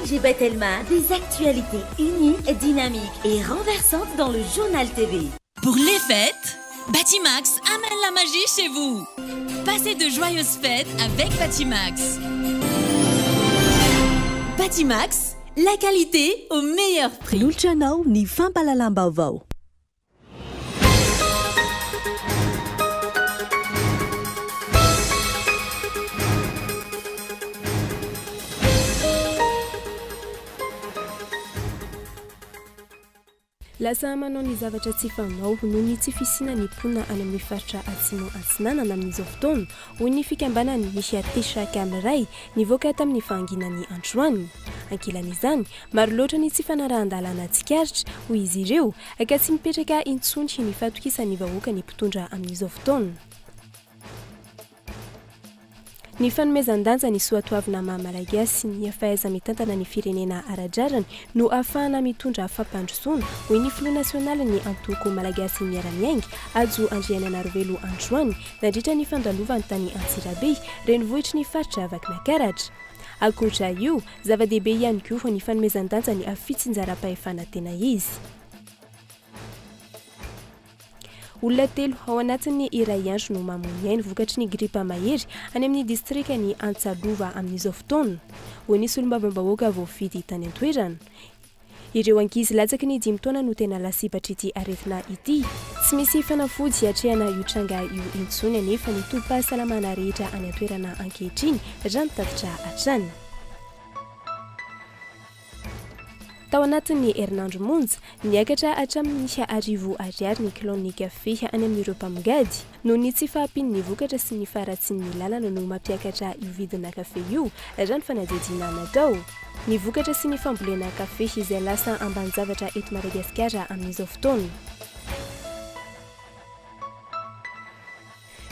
Najib Telma, des actualités uniques, dynamiques et renversantes dans le journal TV. Pour les fêtes, Batimax amène la magie chez vous. Passez de joyeuses fêtes avec Batimax. Batimax, la qualité au meilleur prix. Lulchanao ni fampalalam-baovao. Lasa manao ny zavatra tsy fanao noho ny tsy fisiana ny ponina any amin'ny faritra atsimo antsinanana amin'izao fotoana hoy ny fikambanany misy atesaka amin'iray nivoaka tamin'ny fahanginany androany. Ankilan'izany, maro loatra ny tsy fanarahan-dalàna tsikaritra hoy izy ireo aka tsy mipetraka intsony ny fatokisan'ny vahoaka ny mpitondra amin'izao fotoana. Ny fanomezan-danja ny soatoavina maha-malagasy ny fahaiza mitantana ny firenena ara-drarany no ahafahana mitondra fampandrosoana hoy ny filoha nasionaly ny antoko malagasy miara-miainga ajo Andriana Narivelo androany nandritra ny fandalovany tany Antsirabe renivohitry ny faritra Vakinankaratra. Ankoatra io, zava-dehibe ihany koa ny fanomezan-danja ny afitsinjara-pahefana tena izy. Olona telo ao anatin'ny iray andro no mamono aina vokatry ny gripa mahery any amin'ny distrika ny Antsalova amin'izao fotoana. Hoy ny solombavambahoaka voafidy tany an-toerana. Ireo ankizy latsaky ny 5 taona no tena lasipatra ity aretina ity. Tsy misy fanafody hatrehana io tranga io intsony anefa ny tobim-pahasalamana rehetra any an-toerana ankehitriny raha mitafitra hatrany. Tao anatin'ny herinandro monja, niakatra hatramin'ny 10,000 ariary ny kilôny kafe any amin'ireo mpamongady. Noho ny tsy fahampian'ny vokatra sy ny faratsin'ny lalana no mampiakatra io vidina kafe io raha ny fanadihadiana natao. Ny vokatra sy ny fambolena kafe izay lasa ambanin-javatra eto Madagasikara amin'izao fotoana.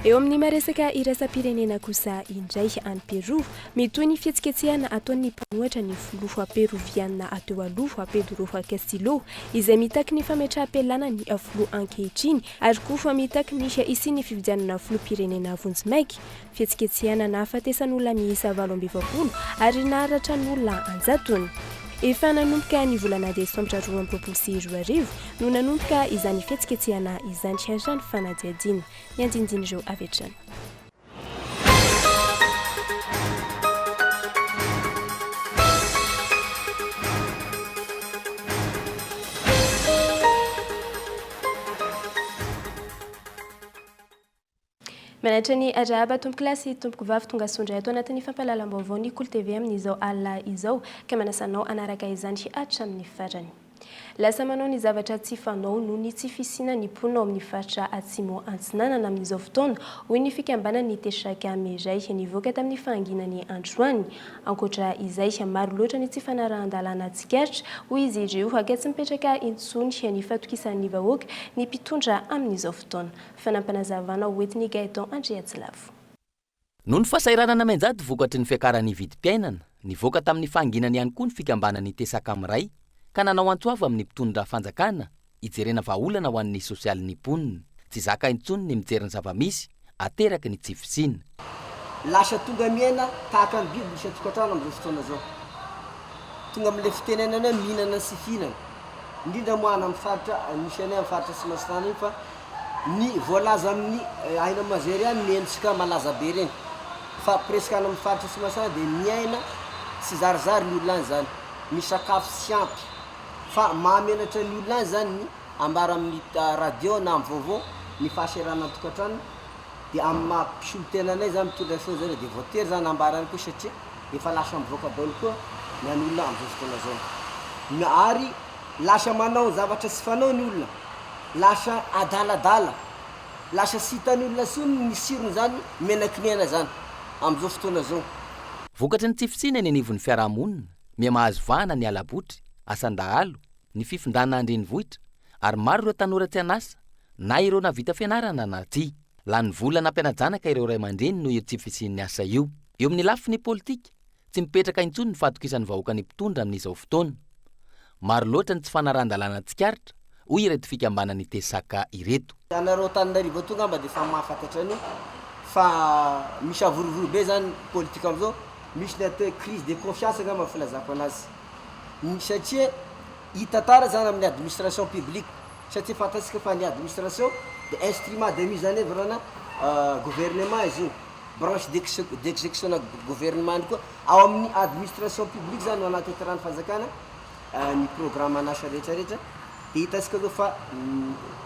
Eo amin'ny maresaka iraisam-pirenena kosa indray any Peroa, mitohy ny fihetsiketsehana ataon'ny mpanohatra ny filoha peroviana ateo aloha Pedro Castillo izay mitaky ny fametraha-pialana ny filoha ankehitriny ary koa mitaky ny isian'ny fifidianana filoham-pirenena vonjimaiky. Fihetsiketsehana nahafatesan'olona miisa 27 ary naharatra n'olona 100. Efa nanomboka ny volana Desambra 2022 no nanomboka izany fihetsiketsehana izany hatrany fanadihadiana. Ny andinindin'ireo avy hatrany. Manatra ny arahaba tompo kilasy tompoko vavy tonga sondray ato anatin'ny fampahalalam-baovao ny Kolo TV amin'izao alina izao ka manasanao anaraka izany hatramin'ny farany. Lasa manao ny zavatra tsy fanao noho ny tsy fisiana ny ponina ao amin'ny faritra atsimo antsinanana amin'izao fotoana hoy ny fikambanany tesaka amin'iray nivoaka tamin'ny fahanginany androany. Ankoatra izay maro loatra ny tsy fanarahan-dalàna tsikaritra hoy izy ireo aka tsy mipetraka intsony ny fatokisan'ny vahoaka ny mpitondra amin'izao fotoana. Fanampanazavana hoentin'ny Gaëtan Andriatsilavo. Noho ny fahasahiranana manjady vokatry ny fiakaran'ny vidim-piainana, nivoaka tamin'ny fahanginany ihany koa ny fikambanany tesaka amin'iray ka nanao antoava amin'ny mpitondra fanjakana ijerena vahaolana ho an'ny sosialin'ny mponina. Tsy zaka intsony ny mijery ny zava-misy ateraky ny tsy fisiana. Lasa tonga miaina tahaka ny biby misy atokantrano amin'izao fotoana zao. Tonga amin'ilay fitenenana hoe mihinana sy fihinana. Indrindra moa any amin'ny faritra misy anay amin'ny faritra sy masitana iny fa ny voalaza amin'ny aina mazery any miendrika malaza be reny. Fa presque any amin'ny faritra sy masitana dia miaina sy zarizary ny olona any zany. Misakafo sy ampy. Fa mahamenatra ny olona any zany ny ambara amin'ny radio na amin'ny vaovao ny fahasahiranana tokantrano dia amin'ny mampisolo tenanay zany mitondra feo zany dia voatery zany ambarany koa satria efa lasa mivoaka daholo koa ny any olona amin'izao fotoana zao. Ary lasa manao zavatra tsy fanao ny olona, lasa adaladala, lasa sy hitan'ny olona sony ny sirony zany menaky ny aina zany amin'izao fotoana zao. Vokatry ny tsy fisiana ny anivon'ny fiarahamonina, mia mahazo vahana ny alabotry, asandahalo, ny fifindana andrenivohitra ary maro ireo tanora tsy anasa na ireo navita fianarana na ty. Lany vola nampianajanaka ireo ray aman-dreny noho io tsy fisian'ny asa io. Eo amin'ny lafiny politika, tsy mipetraka intsony ny fatokisan'ny vahoaka ny mpitondra amin'izao fotoana. Maro loatra ny tsy fanarahan-dalàna tsikaritra hoy ireto fikambanany tesaka ireto. Anareo Antananarivo tonga mba dia fa mahafantatra anio fa misy avorovoro be zany politika amin'izao. Misy ny atao crise de confiance ngamba filazako anazy. satria hita tara zany amin'ny administration publique satria fantatsika fa ny administration de instrument de mise en œuvre na gouvernement izy io branche d'exécution na gouvernement koa ao amin'ny administration publique zany anaty terrain fanjakana ny programme anasa rehetrarehetra de hitasika zao fa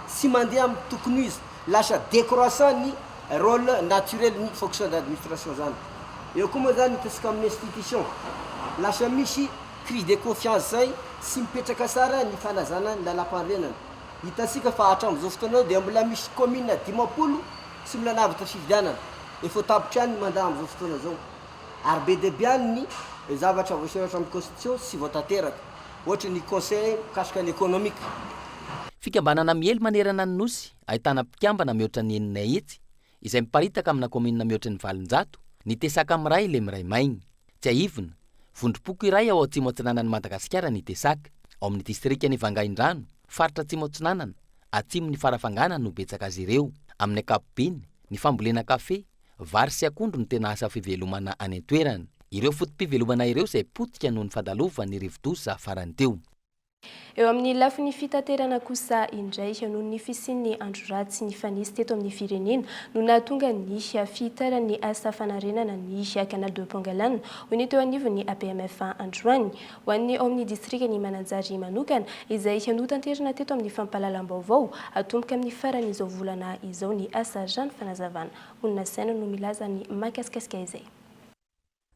sy mandeha amin'ny tokony izy lasa décroissant ny rôle naturel ny fonction d'administration zany eo koa moa zany hitasika amin'ny institution lasa misy crise de confiance zay sy mipetraka sara ny fanazana ny lalam-paharenana hitasika fa hatramin'izao fotoana de mbola misy commune 10 sy mbola navatra fividianana efa tapitra any mandaha amin'izao fotoana zao ary be de be any ny zavatra voasoratra amin'ny constitution sy voatanteraka ohatra ny conseil mikasika ny économique. Fikambanana miely manerana ny nosy ahitana mpikambana mihoatra ny eninay etsy izay miparitaka amina commune mihoatra ny valonjato ny tesaka amiray le miray maigny tsy aivona vondrom-poko iray ao atsimo atsinanany Madagasikara ny tesaka ao amin'ny distrika ny Vangaindrano faritra atsimo atsinanana atsimo ny farafangana no betsaka azy ireo amin'ny ankapobeny ny fambolena kafe vary sy akondro ny tena asa fivelomana any an-toerana ireo fotom-pivelomana ireo izay potika noho ny fadalova ny rivo-doza farany teo. Eo amin'ny lafiny fitaterana kosa indray noho ny fisian'ny andro ratsy ny fanisy teto amin'ny firenena no nahatonga nisy fitaran'ny asa fanarenana nisy Canal de Pangalane ho ny teo anivon'ny APMF androany ho an'ny ao amin'ny distrika ny Mananjary manokana izay notanterana teto amin'ny fampahalalam-baovao atomboka amin'ny faran'izao volana izao ny asa zany fanazavana onona saina no milaza ny makasikasika izay.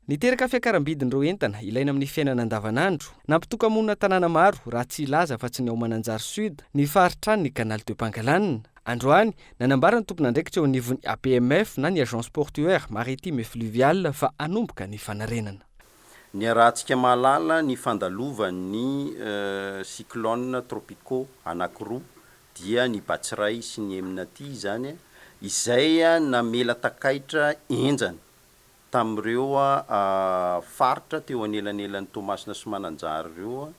Niteraka fiakaram-bidin'ireo entana ilaina amin'ny fiainana andavanandro nampitoka-monina tanàna maro raha tsy ilaza fa tsy ny ao Mananjary Sud ny faritrany ny Canal de Pangalane. Androany nanambara ny tompon'andraikitra eo anivon'ny APMF na ny agence portuaire maritime et fluviale fa anomboka ny fanarenana. Ny arahantsika mahalala ny fandalovan'ny cyclone tropicaux anankiroa dia ny Batsiray sy ny Eminaty zany izay namela takaitra enjana tamin'ireo faritra teo anelanelan'ny Toamasina sy Mananjary ireo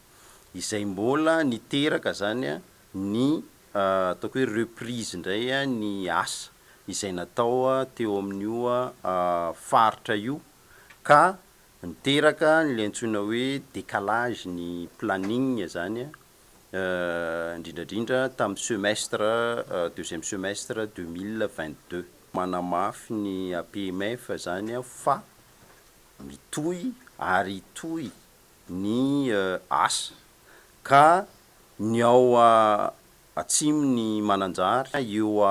izay mbola niteraka zany ny ataoko hoe reprise indray ny asa izay natao teo amin'io faritra io ka niteraka ny antsoina hoe décalage ny planning zany indrindrandrindra tamin'ny semestre deuxième semestre 2022 manamafy ny APMF zany fa mitohy ary tohy ny asa ka ny ao atsimo ny Mananjary eo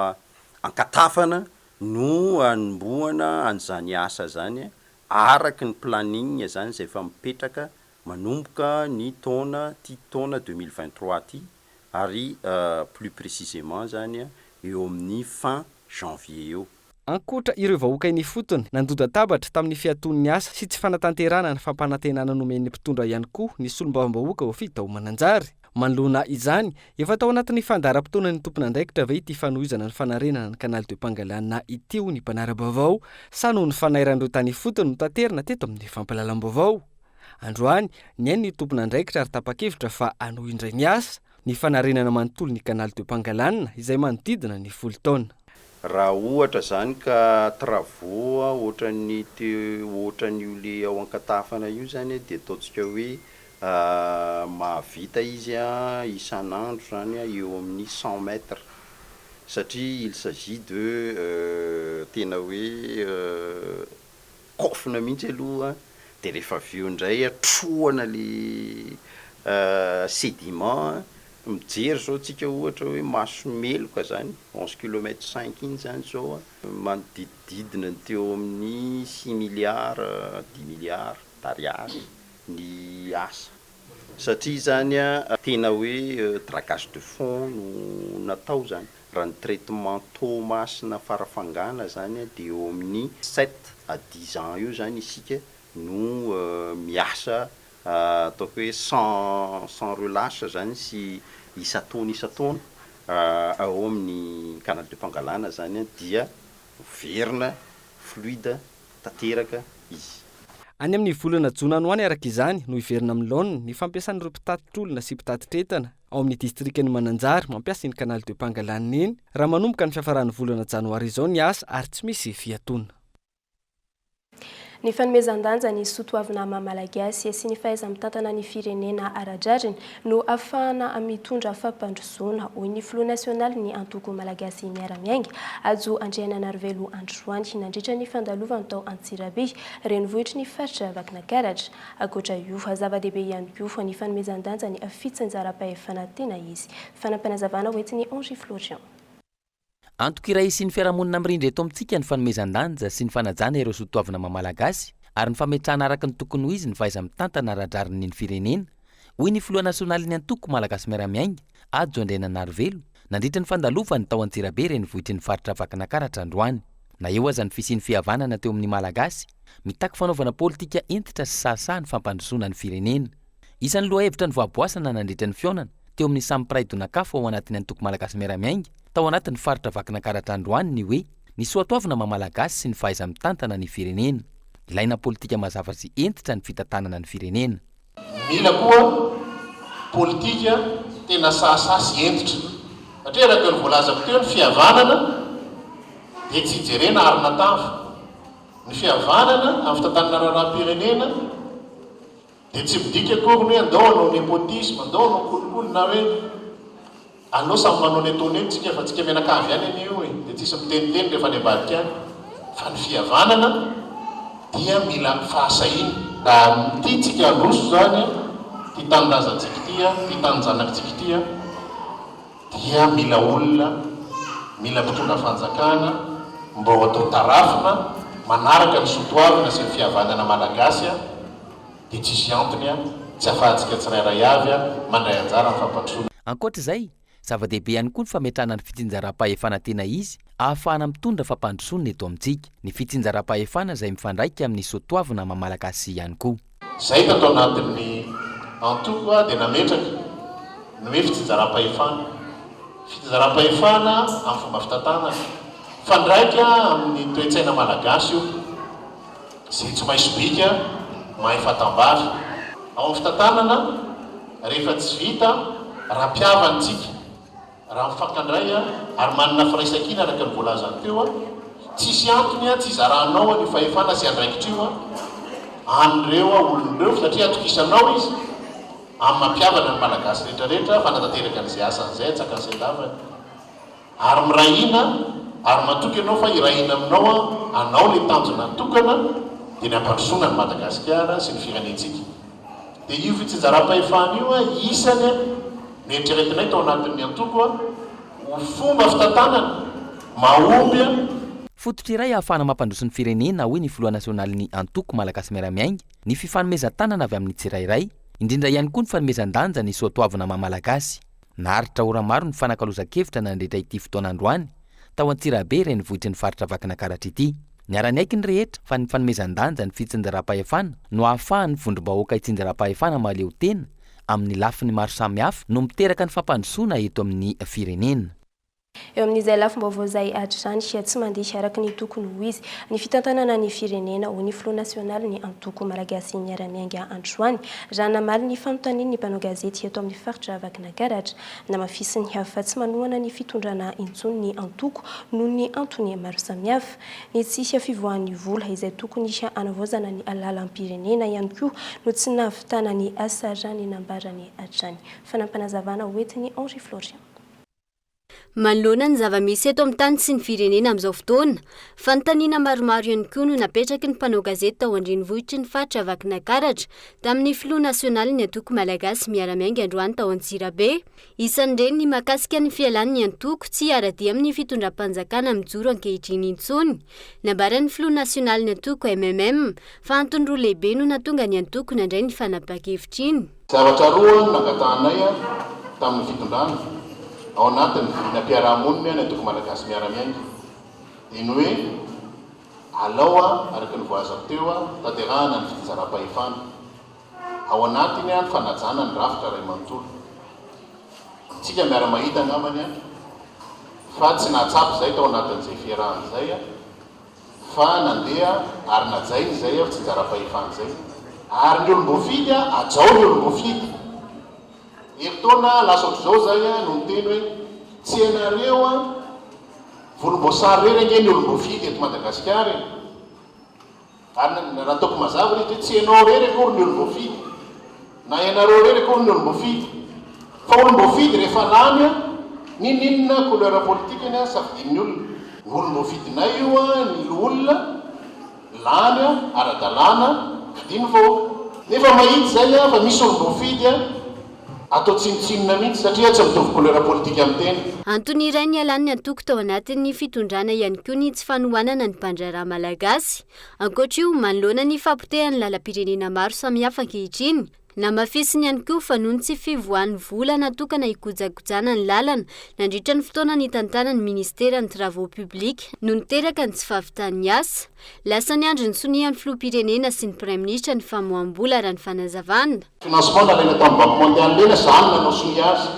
ankatafana no anomboana an'izany asa zany araky ny planning zany izay efa mipetraka manomboka ny taona 2023 ty ary plus précisément zany eo amin'ny fin janvier eo. Ankoatra ireo vahoaka ny fotony nandoda tabatra tamin'ny fiaton'ny asa sy tsy fanatanterana ny fampanantenana nomen'ny mpitondra ihany koa ny solombavambahoaka ho fita ao Mananjary. Manoloana izany efa tao anatin'ny fandaharam-potoana ny tompon'andraikitra ve ity fanohizana ny fanarenana ny Canal de Pangalane na itio ny mpanara-baovao sa noho ny fanairan'ireo tany fotony no tanterina teto amin'ny fampahalalam-baovao. Androany ny ainy ny tompon'andraikitra ary tapa-kevitra fa anohindray ny asa ny fanarenana manontolo ny Canal de Pangalane izay manodidina ny 10 taona. Raha ohatra zany ka travaux ohatran'ny io le ao ankatafana io zany de ataontsika hoe mahavita izy isan'andro zany eo amin'ny 100 mètres satria il s'agit de tena hoe kofina mihitsy aloha de rehefa aveo indray trohana le sédiment mijery zao tsika ohatra hoe masomeloka zany 11 km 5 iny zany zao manodidididina teo amin'ny 6 milliards 10 milliards d'ariary ny asa satria zany tena hoe dragage de fond no natao zany raha ny traitement Toamasina farafangana zany de eo amin'ny 7 à 10 ans io zany isika no miasa ataoko hoe sans relâche zany sy isataona ao amin'ny Canal de Pangalane zany dia verina fluide tanteraka izy. Any amin'ny volana jona anoany araka izany no iverina amin'ny laoniny ny fampiasan'ireo mpitatitr'olona sy mpitatitr'entana ao amin'ny distrikany Mananjary mampiasa ny Canal de Pangalane iny raha manomboka ny fiafaran'ny volana janoary izao ny asa ary tsy misy fiatona. Ny fanomezan-danja ny soatoavina maha-malagasy sy ny fahaiza mitantana ny firenena ara-drariny no ahafahana mitondra fampandrosoana hoy ny filoha nasionaly ny antoko malagasy miara-miainga ajo Andriananarivelo Androany nandritra ny fandalovany tao Antsirabe renivohitry ny faritra Vakinakaratra. Ankoatra io zava-dehibe ihany koa ny fanomezan-danja ny fitsinjaram-pahefana tena izy. Fanampanazavana hoentiny Henri Florian. Antoka iray sy ny fiarahamonina mirindra eto amintsika ny fanomezan-danja sy ny fanajana ireo soatoavina maha-malagasy ary ny fametrahana araka ny tokony ho izy ny fahaiza mitantana ara-drariny ny firenena hoy ny filoha nasionaly ny antoko malagasy miara-miainga ajo Andriananarivelo nandritra ny fandalovany tao Antsirabe renivohitry ny faritra Vakinakaratra androany. Na eo aza ny fisiany fihavanana teo amin'ny malagasy mitaky fanaovana politika entitra sy sahasaha ny fampandrosoana ny firenena. Isan'ny lohahevitra ny voaboasana nandritra ny fionana teo amin'ny samy mpiray-donakafo ao anatin'ny antoko malagasy miara-miainga tao anatin'ny faritra Vakinakaratra androany ny hoe ny soatoavina maha-malagasy sy ny fahaiza mitantana ny firenena. Ilaina politika mazava sy entitra ny fitantanana ny firenena. Mila koa politika tena sahasaha sy entitra. Satria araka ny voalazako teo ny fihavanana dia tsy jerena arina tafo. Ny fihavanana amin'ny fitantanana raharaham-pirenena dia tsy midika akory hoe andao anao nepotisme, andao anao kolokolo na hoe anao samy manao ny ataony tsika fa tsika menakavy ihany anio dia tsisy miteniteny rehefa ny ambadika any. Fa ny fihavanana dia mila fahasahina. Da ty tsika androso zany, ty tanindrazantsika tya, ty taninjanakitsika tya, dia mila olona, mila mpitondra fanjakana, mba ho atao tarafina, manaraka ny soatoavina sy ny fihavanana malagasy dia tsisy antony tsy ahafahantsika tsirairay avy mandray anjara amin'ny fampandrosoana. Ankoatr'izay, zava-dehibe ihany koa ny fametrahana ny fitsinjaram-pahefana tena izy ahafahana mitondra fampandrosoana eto amintsika. Ny fitsinjaram-pahefana izay mifandraika amin'ny soatoavina maha-malagasy ihany koa. Zay tatao anatin'ny antoko dia nametraka ny hoe fitsinjaram-pahefana. Fitsinjaram-pahefana amin'ny fomba fitantanana fandraika amin'ny toe-tsaina malagasy io izay tsy maintsy bika mahay fatambara. Ao amin'ny fitantanana rehefa tsy vita raha mpiavantsika raha mifankandray ary manana firaisan-kina araka ny voalazany teo tsisy antony tsy zaranao ny fahefana sy andraikitra io an'ireo olon'ireo satria atokisanao izy amin'ny mampiavana ny malagasy rehetrarehetra fanatanteraka an'izay asan'izay tsaka an'izay lavany ary mirahina ary matoky ianao fa irahina aminao anao le tanjona tokana dia ny ampandrosoana ny Madagasikara sy ny firenentsika. Dia io fitsinjaram-pahefana io isany nieritreretinay tao anatin'ny antoko ho fomba fitantanana mahomby. Fototra iray ahafahana mampandroso ny firenena hoy ny filoha nasionaly ny antoko malagasy miara-miainga ny fifanomezan-tanana avy amin'ny tsirairay, indrindra ihany koa ny fanomezan-danja ny soatoavina maha-malagasy. Naharitra ora maro ny fanakalozan-kevitra nandritra ity fotoana androany tao Antsirabe renivohitry ny faritra Vakinakaratra ity. Niara-niaiky ny rehetra fa ny fanomezan-danja ny fitsinjaram-pahefana no ahafahan'ny vondrom-bahoaka hitsinjaram-pahefana mahaleo tena amin'ny lafiny maro samihafa no miteraka ny fampandrosoana eto amin'ny firenena. Eo amin'izay lafim-baovao izay hatrany tsy mandihy araka ny tokony ho izy ny fitantanana ny firenena ho ny filoha nasionaly ny antoko malagasy miara-miainga androany raha namaly ny fanontaniany ny mpanao gazety eto amin'ny faritra Vakinakaratra namafisiny hafa tsy manohana ny fitondrana intsony ny antoko noho ny antony maro samihafa ny tsisy fivoahan'ny vola izay tokony anavoazana ny alalam-pirenena ihany koa no tsy nahavitana ny asarany nambarany hatrany. Fanampanazavana hoentiny Henri Florian. Manoloana ny zava-misy eto amin'ny tany sy ny firenena amin'izao fotoana, fanontaniana maromaro ihany koa no napetraky ny mpanao gazety tao andrenivohitry ny faritra Vakinakaratra tamin'ny filoha nasionaly ny antoko malagasy miara-miainga androany tao Antsirabe. Isan'ireny ny mahakasika ny fialan'ny antoko tsy ara-dia amin'ny fitondram-panjakana mijoro ankehitriny intsony. Nambaran'ny filoha nasionaly ny antoko MMM fa antony roa lehibe no nahatonga ny antoko nandray ny fanapa-kevitriny. Zavatra roa nangatahanay tamin'ny fitondrana ao anatiny ny ampiarahamonina ny antoko malagasy miara-miainga. Iny hoe alao araka ny voazako teo tanterahana ny fitsinjaram-pahefana ao anatiny ny fanajana ny rafitra ray manontolo. Tsika miara-mahita angambany fa tsy nahatsapy zay tao anatin'izay fiarahana zay fa nandeha ary najainy zay fitsinjaram-pahefana zay ary ny olom-bofidy ajao ny olom-bofidy. Eritaona lasa ohatr'izao zay no miteny hoe tsy ianareo volomboasary reny ny olom-bofidy eto Madagasikara raha toko mazava rehetra tsy ianao rery akory ny olom-boafidy na ianareo rery akory ny olom-boafidy fa olom-boafidy rehefa lany a ninninona couleur politique any a safidinin'ny olona ny olom-boafidinay io a ny olona lany a ara-dalàna fidiny vaoaka nefa mahitsy zay a fa misy olom-boafidy a atao tsinotsinona mihitsy satria tsy mitovy couleur politique amin'ny tena antony iray ny alan'ny antoko tao anatin'ny fitondrana ihany koa ny tsy fanohanana ny mpandraraha malagasy ankoatra io manoloana ny fampotehany lalam-pirenena maro samihafa ankehitriny namafisiny ihany koa fa noho ny tsy fivoahan'ny vola natokana hikojakojana ny lalana nandritra ny fotoana ny tantanany ministera ny travaux publics no niteraka ny tsy fahavitany asa lasa ny andro ny sonihan'ny filoham-pirenena sy ny prime ministre ny famoam-bola raha ny fanazavana financement nalaina tamin'ny banque mondiale lena zany nanao sonia azy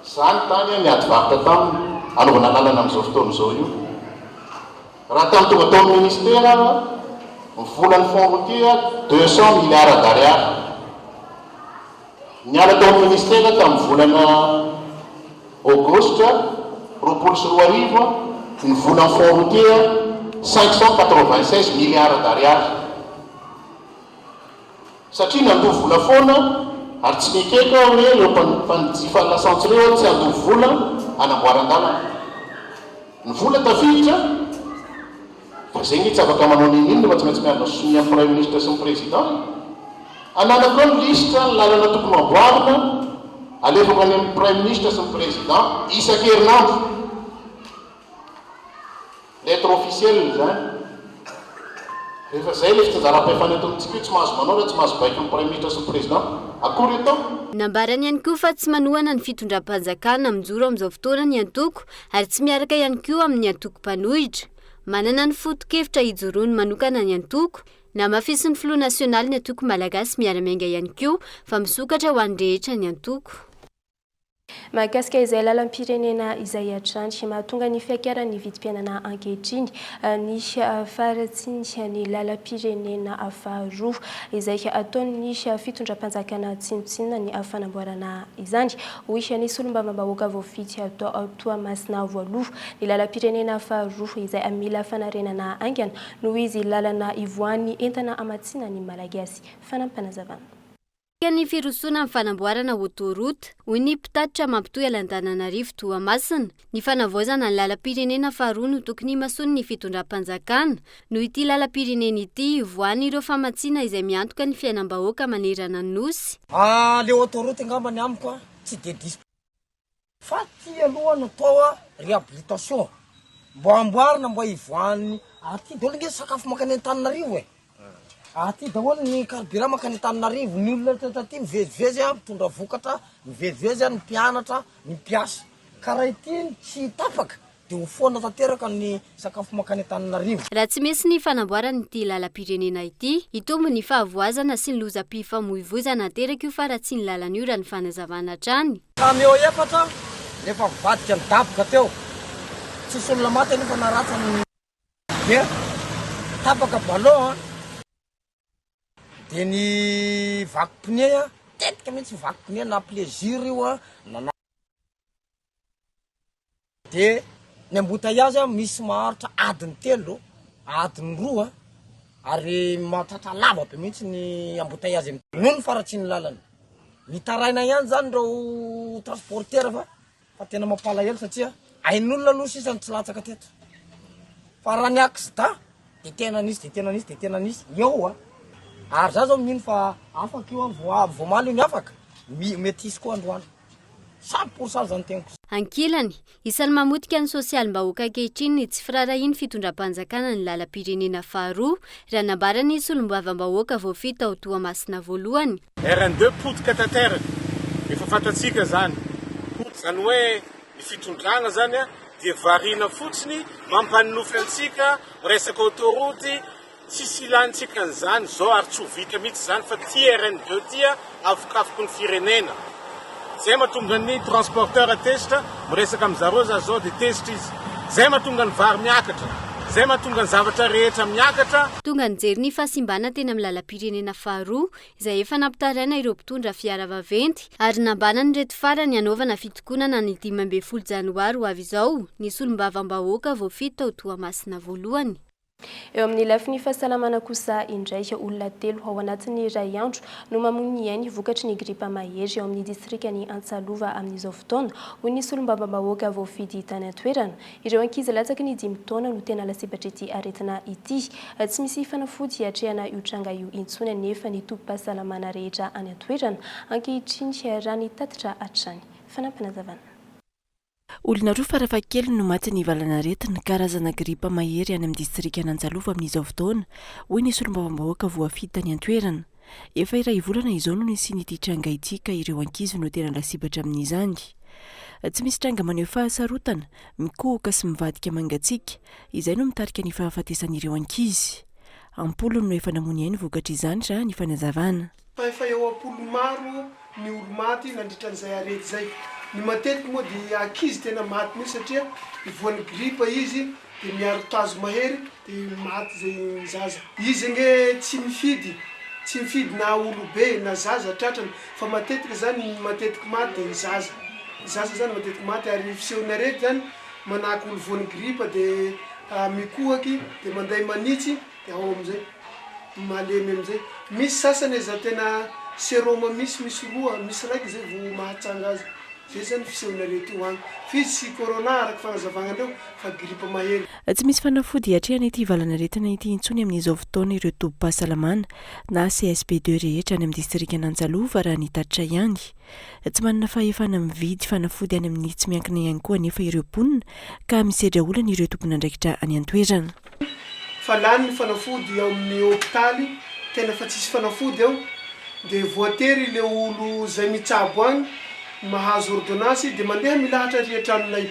zany tany a miady varotra taminy anaovana lalana amin'izao fotoana izao io raha tamin'ny tonga tao amin'ny ministera mivola ny fond routier 200 milliards d'ariary niala tao amin'ny ministera tamin'ny volana aogostra 24 ny vola ny fond routier 596 milliards d'ariary satria nandovo vola foana ary tsy mikeka hoe ireo mpanjifa lasantsy ireo tsy andovo vola anamboaran-dalana ny vola tafiditra fa zegny tsy afaka manao ninninona fa tsy maintsy miarina sonia amin'ny prime ministre sy ny président ananako ny listra ny lalana tokony amboarina alefako any amin'ny prime ministre sy ny président isan-kerinandro lettre officielle zany rehefa zay le fitsinjaram-pahefana eto amintsika io tsy mahazo manao raha tsy mahazo baiky ny prime ministre sy ny président akory atao nambarany ihany koa fa tsy manohana ny fitondram-panjakana mijoro amin'izao fotoana ny antoko ary tsy miaraka ihany koa amin'ny antoko mpanohitra manana ny foto-kevitra hijoroany manokana ny antoko na mafisy ny filoha nasionaly ny antoko malagasy miara-miainga ihany koa fa misokatra ho any rehetra ny antoko mahakasika izay lalam-pirenena izay atrany mahatonga ny fiakaran'ny vidim-piainana ankehitriny ny faratsiny ny lalam-pirenena faharoa izay ataony fitondram-panjakana tsinotsinona ny fanamboarana izany hoy ny solombavambahoaka voafidy atao Toamasina voaloha ny lalam-pirenena faharoa izay mila fanarenana aingana noho izy lalana ivoany entana amatsiana ny malagasy fanampanazavana ny firosona amin'ny fanamboarana autoroute hoy ny mpitatitra mampitohy Alantananarivo Toamasina ny fanavaozana ny lalam-pirenena faharoa no tokony masony ny fitondram-panjakana noho ity lalam-pirenena ity voany ireo famatsiana izay miantoka ny fiainam-bahoaka manerana ny nosy le autoroute angambany amiko tsy de dis fa ty aloha natao réhabilitation mbo amboarina mbo ivoany aty daholo nge sakafo makany Antananarivo aty daholo ny carburant makany Antananarivo ny olona taty mivezivezy mitondra vokatra mivezivezy ny mpianatra ny mpiasa karaha ity tsy tapaka de ho foana tanteraka ny sakafo makany Antananarivo raha tsy misy ny fanamboarana ity lalam-pirenena ity hitombo ny fahavoazana sy ny lozam-pifamoivoizana teraka io fa raha tsy ny lalana io raha ny fanazavana hatrany kameo efatra nefa vadika ny daboka teo tsisy olona maty nefa naratsany de tapaka ballon de ny vaky-pneu tetika mihitsy vaky-pneu na plaisir io na de ny embouteillage misy maharitra adiny 3 adiny 2 ary mahatratra lava be mihitsy ny embouteillage noho ny faratsy ny lalana mitaraina ihany zany reo transporteur fa tena mampalahelo satria ain'olona aloha sisany tsy latsaka teto fa raha ny accident de tena nisy de tena nisy de tena nisy eo ary za zao mino fa afaka io voamaly io ny afaka mety isy koa androany 100% zany tenako ankilany isan'ny mamotika ny sosialim-bahoaka ankehitriny ny tsy firarahiny fitondram-panjakana ny lalam-pirenena faharoa raha nambarany solombavambahoaka voafita tao Toamasina voalohany RN2 potika tanteraka efa fantatsika zany potika zany hoe ny fitondrana zany dia variana fotsiny mampanofy antsika resaka autoroute tsisy ilantsika an'izany zao ary tsy ho vita mihitsy zany fa ty RN2 tia afokafoko ny firenena zay mahatonga ny transporteur testa miresaka amin'zareo zao de testa izy zay mahatonga ny vary miakatra zay mahatonga ny zavatra rehetra miakatra tonga nijery ny fahasimbana teny amin'ny lalam-pirenena faharoa izay efa nampitaraina ireo mpitondra fiara vaventy ary nambana ny reto farany anaovana fitokonana ny 15 janoary ho avy izao ny solombavambahoaka voafito tao Toamasina voalohany Eo amin'ny lafiny fahasalamana kosa indray olona 3 ao anatin'ny iray andro no mamono ainy vokatry ny gripa mahery eo amin'ny distrikany Antsalova amin'izao fotoana hoy ny solombavam-bahoaka voafidy tany an-toerana. Ireo ankizy latsaky ny 5 taona no tena lasebatra ity aretina ity. Tsy misy fanafody hatrehana io tranga io intsony nefa ny tobim-pahasalamana rehetra any an-toerana ankehitriny rany tatitra hatrany. Fanampanazavana. Olona roa farafakely no maty ny valanaretina karazana gripa mahery any amin'ny distrikany Antsalova amin'izao fotoana hoy ny solombavam-bahoaka voafidy tany an-toerana. Efa iray volana izao no nisy tranga ity ka ireo ankizy no tena lasibatra amin'izany. Tsy misy tranga maneho fahasarotana, mikohoka sy mivadika mangatsiaka, izay no mitarika ny fahafatesan'ireo ankizy. Ampolony no efa namony ainy vokatra izany raha ny fanazavana. Efa eo ampolo maro ny olo maty nandritran'izay arety zay. Ny matetiky moa dia ankizy tena maty mihitsy satria voan'ny gripa izy dia miaro tazo mahery dia maty zay zaza. Izy nge tsy mifidy na olo be na zaza tratrany fa matetiky zany matetiky maty dia zaza. Zaza zany matetiky maty ary fisehony arety zany manahaka olo voan'ny gripa dia mikohaky dia manday manitsy dia ao amin'izay malemy amin'izay. Misy sasany za tena seroma misy roa misy raiky zay vao mahatsanga azy. Tsy misy fanafody hatrehana ity valanaretina ity intsony amin'izao fotoana ireo tobim-pahasalamana na CSP2 rehetra any amin'ny distrikany Antsalova raha ny tatitra ihany. Tsy manana fahefana mividy fanafody any amin'ny tsy miankina ihany koa nefa ireo mponina ka misedra olana ireo tompon'andraikitra any an-toerana. Fa lany ny fanafody ao amin'ny hôpitaly tena fa tsisy fanafody ao dia voatery le olo zay mitsabo any mahazo ordonnance dia mandeha milahatra riatranonay.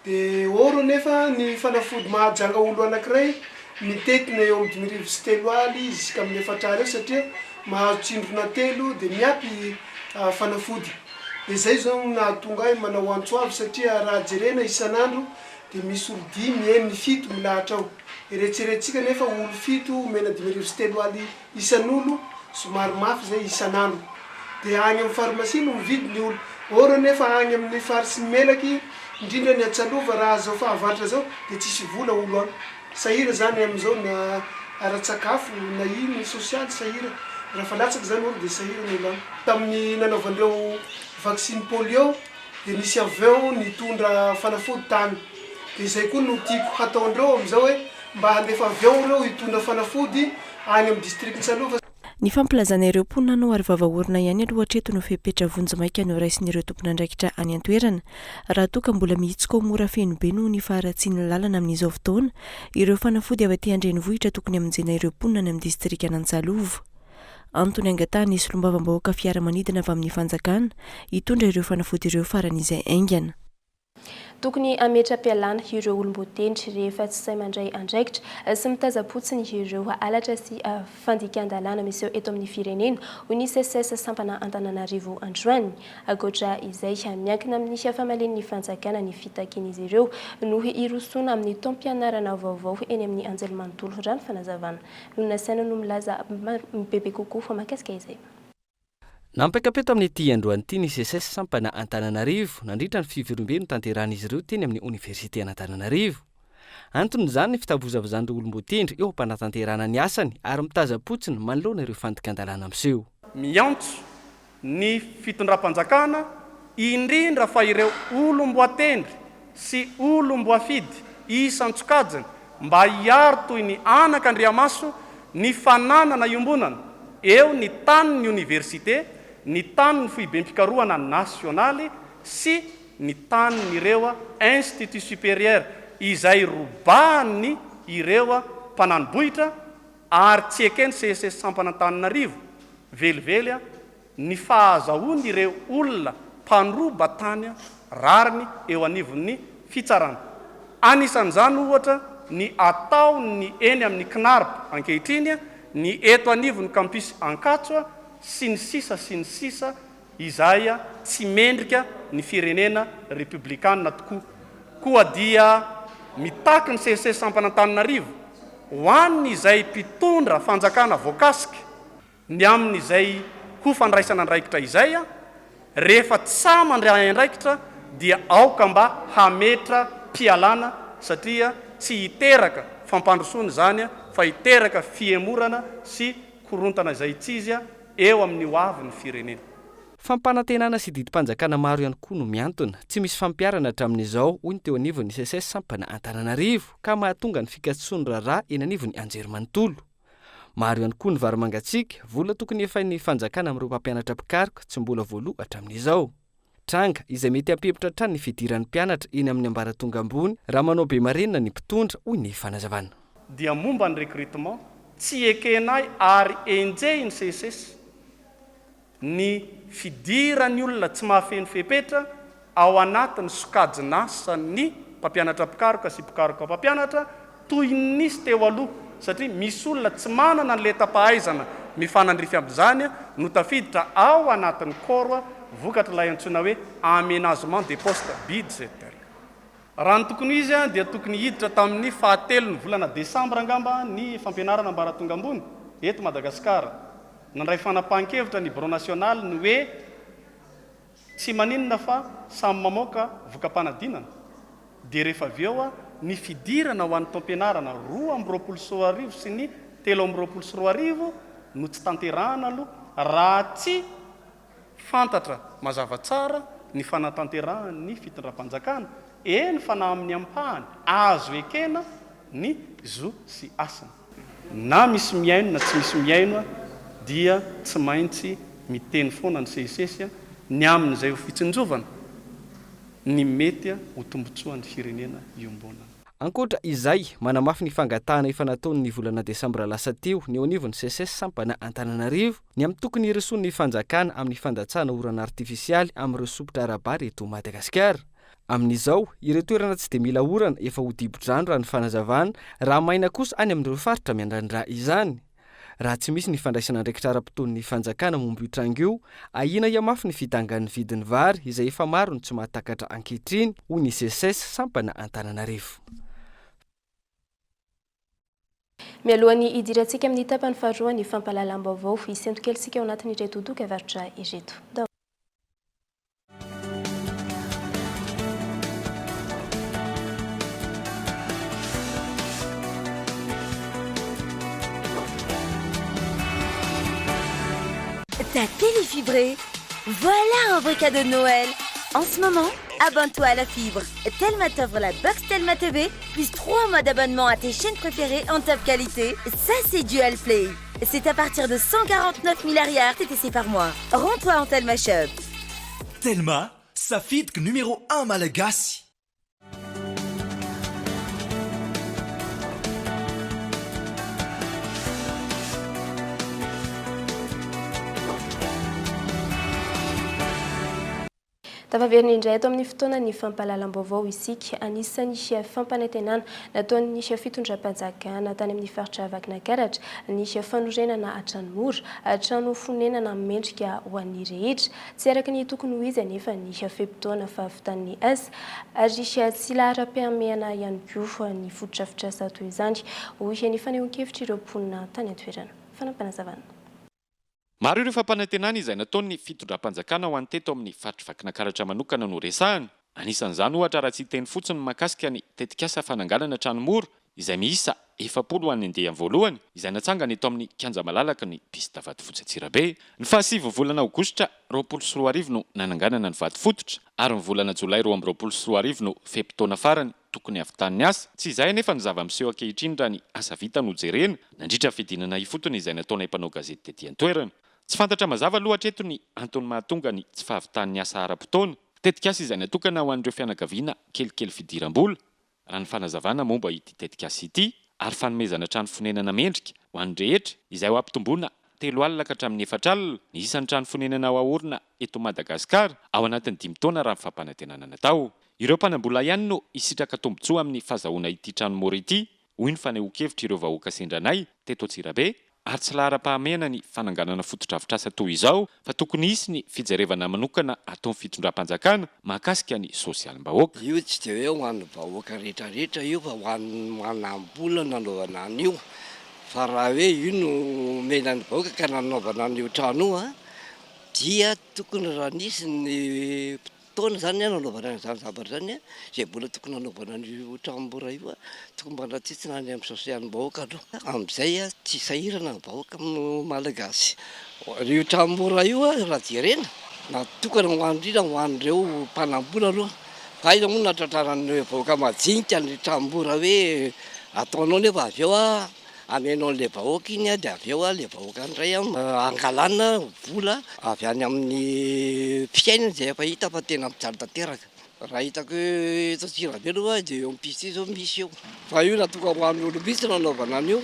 Dia oro nefa ny fanafody mahajanga olo anankiray mitetina eo amin'ny 2003 aly jusqu'à amin'ny 4 eo satria mahazo tsindrona 3 dia miapy fanafody. Dia zay zao nahatonga ahy manao antsoavy satria raha jerena isan'andro dia misy olo 5, 7 milahatra ao. Eretseretsika nefa olo 7 mena 2003 aly isan'olo somary mafy zay isan'andro. Dia agny amin'ny pharmacie no mividy ny olo. Oro nefa agny amin'ny faritsy melaky indrindra ny Antsalova raha zao fahavatra zao dia tsisy vola olo any. Sahira zany amin'izao na ara-tsakafo na ino sosialy sahira. Raha fa latsaky zany olo dia sahira ny olo any. Tamin'ny nanaovandreo vaccine polio dia nisy avion nitondra fanafody tany. Dia izay koa no tiako hataondreo amin'izao hoe mba handefa avion reo hitondra fanafody any amin'ny district Antsalova. Ny fampilazana ireo mponina no ary vavaorona ihany aloha hatreto no fepetra vonjy maika no raisin'ireo tompon'andraikitra any an-toerana raha toa mbola mihitsika ho mora feno be noho ny faharatsiany lalana amin'izao fotoana ireo fanafody avy aty andrenivohitra tokony hamonjena ireo mponina any amin'ny distrikany Antsalova. Antony angatahany solombavam-bahoaka fiaramanidina avy amin'ny fanjakana hitondra ireo fanafody ireo faran'izay aingana. Tokony ametra-pialana ireo olombotendry rehefa tsy say mandray andraikitra sy mitazapotsiny ireo alatra sy fandikan-dalàna misy eto amin'ny firenena hoy ny CSS sampana Antananarivo androany. Ankoatra izay miankina amin'ny famalian'ny fanjakana ny fitakin'izy ireo no irosona amin'ny taom-pianarana vaovao eny amin'ny anjerimanontolo rano fanazavana. Lona saina no milaza bebe kokoa fa makasika izay. Nampekapeta amin'ny ity androany ity ny CSS sampana Antananarivo nandritra ny fiverombeno tanteran'izy ireo teny amin'ny Université Antananarivo. Anton'izany ny fitabozavazan'ireo olombotendry eo ampanatanterana ny asany ary mitazapotsiny manoloana ireo fandikan-dalàna amseho. Miantso ny fitondram-panjakana indrindra fa ireo olomboatendry sy olomboafidy isan-tsokajiny mba hiaro toy ny anak'Andriamaso ny fananana iombonana eo ny tanin'ny université, ny tanin'ny foibem-pikarohana nasionaly sy ny tanin'ireo institut supérieur izay robahany ireo mpananobohitra ary tsy ekeny CSS Sampanantananarivo velively ny fahazahoany ireo olona mpanroba tany rariny eo anivon'ny fitsarana. Anisan'izany ohatra ny ataony eny amin'ny Knarp ankehitriny, ny eto anivon'ny campus Ankatso sy ny sisa izay tsy mendrika ny firenena republikana tokoa. Koa dia mitaky ny CSS Sampanantananarivo ho an'ny izay mpitondra fanjakana voakasika ny amin'izay ho fandraisana andraikitra izay rehefa tsy mandray andraikitra dia aoka mba hametra pialana satria tsy hiteraka fampandrosoany zany a fa hiteraka fiemorana sy korontana izay tsy izy a eo amin'ny hoavy ny firenena. Fampanantenana sy didim-panjakana maro ihany koa no miantona. Tsy misy fampiarana hatramin'izao hoy ny teo anivon'ny SSS sampana Antananarivo ka mahatonga ny fikatsony raharaha eny anivon'ny anjerimanontolo. Maro ihany koa ny varomangatsika vola tokony efain'ny fanjakana amin'ireo mpampianatra pikaroka tsy mbola voaloha hatramin'izao. Tranga izay mety hampepitra hatrany ny fidiran'ny mpianatra eny amin'ny ambaratonga ambony raha manao be marenina ny mpitondra hoy ny fanazavana. Dia momba ny recrutement tsy ekenay ary enjehiny CSS ny fidirany olona tsy mahafeno fepetra ao anatin'ny sokajinasa ny mpampianatra pikaroka sy pikaroka mpampianatra toy nisy teo aloha satria misy olona tsy manana ny leta-pahaizana mifanandrify amin'izany no tafiditra ao anatin'ny corps vokatra ilay antsoina hoe aménagement des postes budgétaires. Raha ny tokony izy dia tokony hiditra tamin'ny 7 volana Desambra angamba ny fampianarana ambaratonga ambony eto Madagasikara. Nandray fanapahan-kevitra ny bureau national ny hoe tsy maninona fa samy mamoaka vokam-panadinana. Dia rehefa avy eo ny fidirana ho an'ny taom-pianarana 224 sy ny 324 no tsy tanterahana aloha raha tsy fantatra mazava tsara ny fanatanterahany fitondram-panjakana eny fa na amin'ny ampahany azo ekena ny zo sy asana. Na misy miaino na tsy misy miaino dia tsy maintsy miteny foana ny CSS ny amin'izay ho fitsinjovana ny mety ho tombotsoan'ny firenena iombonana. Ankoatra izay, manamafy ny fangatahana efa nataony ny volana Desambra lasa teo ny eo anivon'ny CSS sampana Antananarivo ny amin'ny tokony ireson'ny fanjakana amin'ny fandatsahana orana artifisialy amin'ireo sopotra arabary eto Madagasikara. Amin'izao, ireo toerana tsy dia mila orana efa ho dibo-drano raha ny fanazavana raha maina kosa any amin'ireo faritra miandrandra izany. Raha tsy misy ny fandraisana andraikitra ara-potoan'ny fanjakana momba io tranga io, ahina iamafy ny fidangan'ny vidin'ny vary izay efa maro ny tsy mahatakatra ankehitriny hoy ny CSS sampana Antananarivo. Mialohan'ny hidirantsika amin'ny tapany faharoa ny fampahalalam-baovao isentokelsika ao anatin'ny ireto doka-varotra ireto. Ta télé fibrée, voilà un vrai cadeau de Noël. En ce moment, abonne-toi à la fibre. Telma t'offre la box Telma TV, plus 3 mois d'abonnement à tes chaînes préférées en top qualité. Ça, c'est Dual Play. C'est à partir de 149 milliards TTC par mois. Rends-toi en Telma Shop. Telma, sa fibre numéro 1 Malagasy. Tafaverina indray eto amin'ny fotoana ny fampahalalam-baovao isika anisan'ny fampanantenana nataon'ny fitondram-panjakana tany amin'ny faritra Vakinankaratra ny fanorenana atranomora trano fonenana mendrika ho an'ny rehetra tsy araka ny tokony ho izy anefa ny fehim-potoana fahavitan'ny asa ary tsy lahara-pahamehana ihany koa ny fotodrafitrasa toy izany hoy ny fanehoan-kevitra ireo mponina tany an-toerana. Fanampanazavana. Maro ireo fampanantenana izay nataon'ny fitondram-panjakana ho anteto amin'ny faritra Vakinankaratra manokana no resahany. Anisan'izany ohatra raha tsy teny fotsiny makasika ny tetikasa fananganana tranomora izay miisa 7 ho an'ny andeha voalohany izay natsangana eto amin'ny kianja malalaka ny pista Vatofotsy Antsirabe. Ny 7 volana Aogositra 2024 no nananganana ny Vatofototra ary ny volana Jolay 2024 no fehim-potoana farany tokony havitan'ny asa. Tsy izay anefa ny zava-miseho ankehitriny raha ny asa vita no jerena nandritra fidinana ifotony izay nataonay mpanao gazety tetỳ an-toerana. Tsy fantatra mazava aloha hatreto ny antony mahatonga ny tsy fahavitan'ny asa ara-potoana. Tetikasa izay natokana ho an'ireo fianakaviana kelikely fidiram-bola. Raha ny fanazavana momba ity tetikasa ity ary fanomezana trano fonenana mendrika ho an'ny rehetra izay ho ampitomboana 3 alina ka hatramin'ny 4 alina ny isan'ny trano fonenana ao ahorina eto Madagasikara ao anatin'ny 5 taona raha ny fampanantenana natao. Ireo mpanambola ihany no hisitraka tombotsoa amin'ny fahazahoana ity tranomora ity hoy ny fanehoan-kevitra ireo vahoaka sendranay teto Antsirabe. Ary tsy lahara-pahamehana ny fananganana fotodrafitrasa toy izao fa tokony hisy ny fijerevana manokana ataon'ny fitondram-panjakana mahakasika ny sosialim-bahoaka. Io tsy dia hoe ho an'ny vahoaka rehetrarehetra io fa ho an'ny manam-bola nanaovana an'io. Fa raha hoe io no menan'ny vahoaka ka nanaovana an'io trano io dia tokony raha nisy ny fotoana zany a nanaovana zany zavatra zany a zay mbola tokony nanaovana ny tranom-bora io a tokony mba natsitsina any amin'ny sosialim-bahoaka aloha amin'izay a tsy sahirana ny vahoaka malagasy io tranom-bora io a raha jerena natokana ho andrina ho an'ireo mpanambola aloha fa iza moa natratraran'ny vahoaka majinika ny tranom-bora hoe ataonao nefa avy eo a amenao le vahoaka iny a dia avy eo a le vahoaka ndray angalana vola avy any amin'ny fiainana zay efa hita fa tena mijaly tanteraka raha hitako hoe eto Antsirabe aloha dia eo am'pisy zao misy eo fa io natoka ho an'ny olo misy nanaovana an'io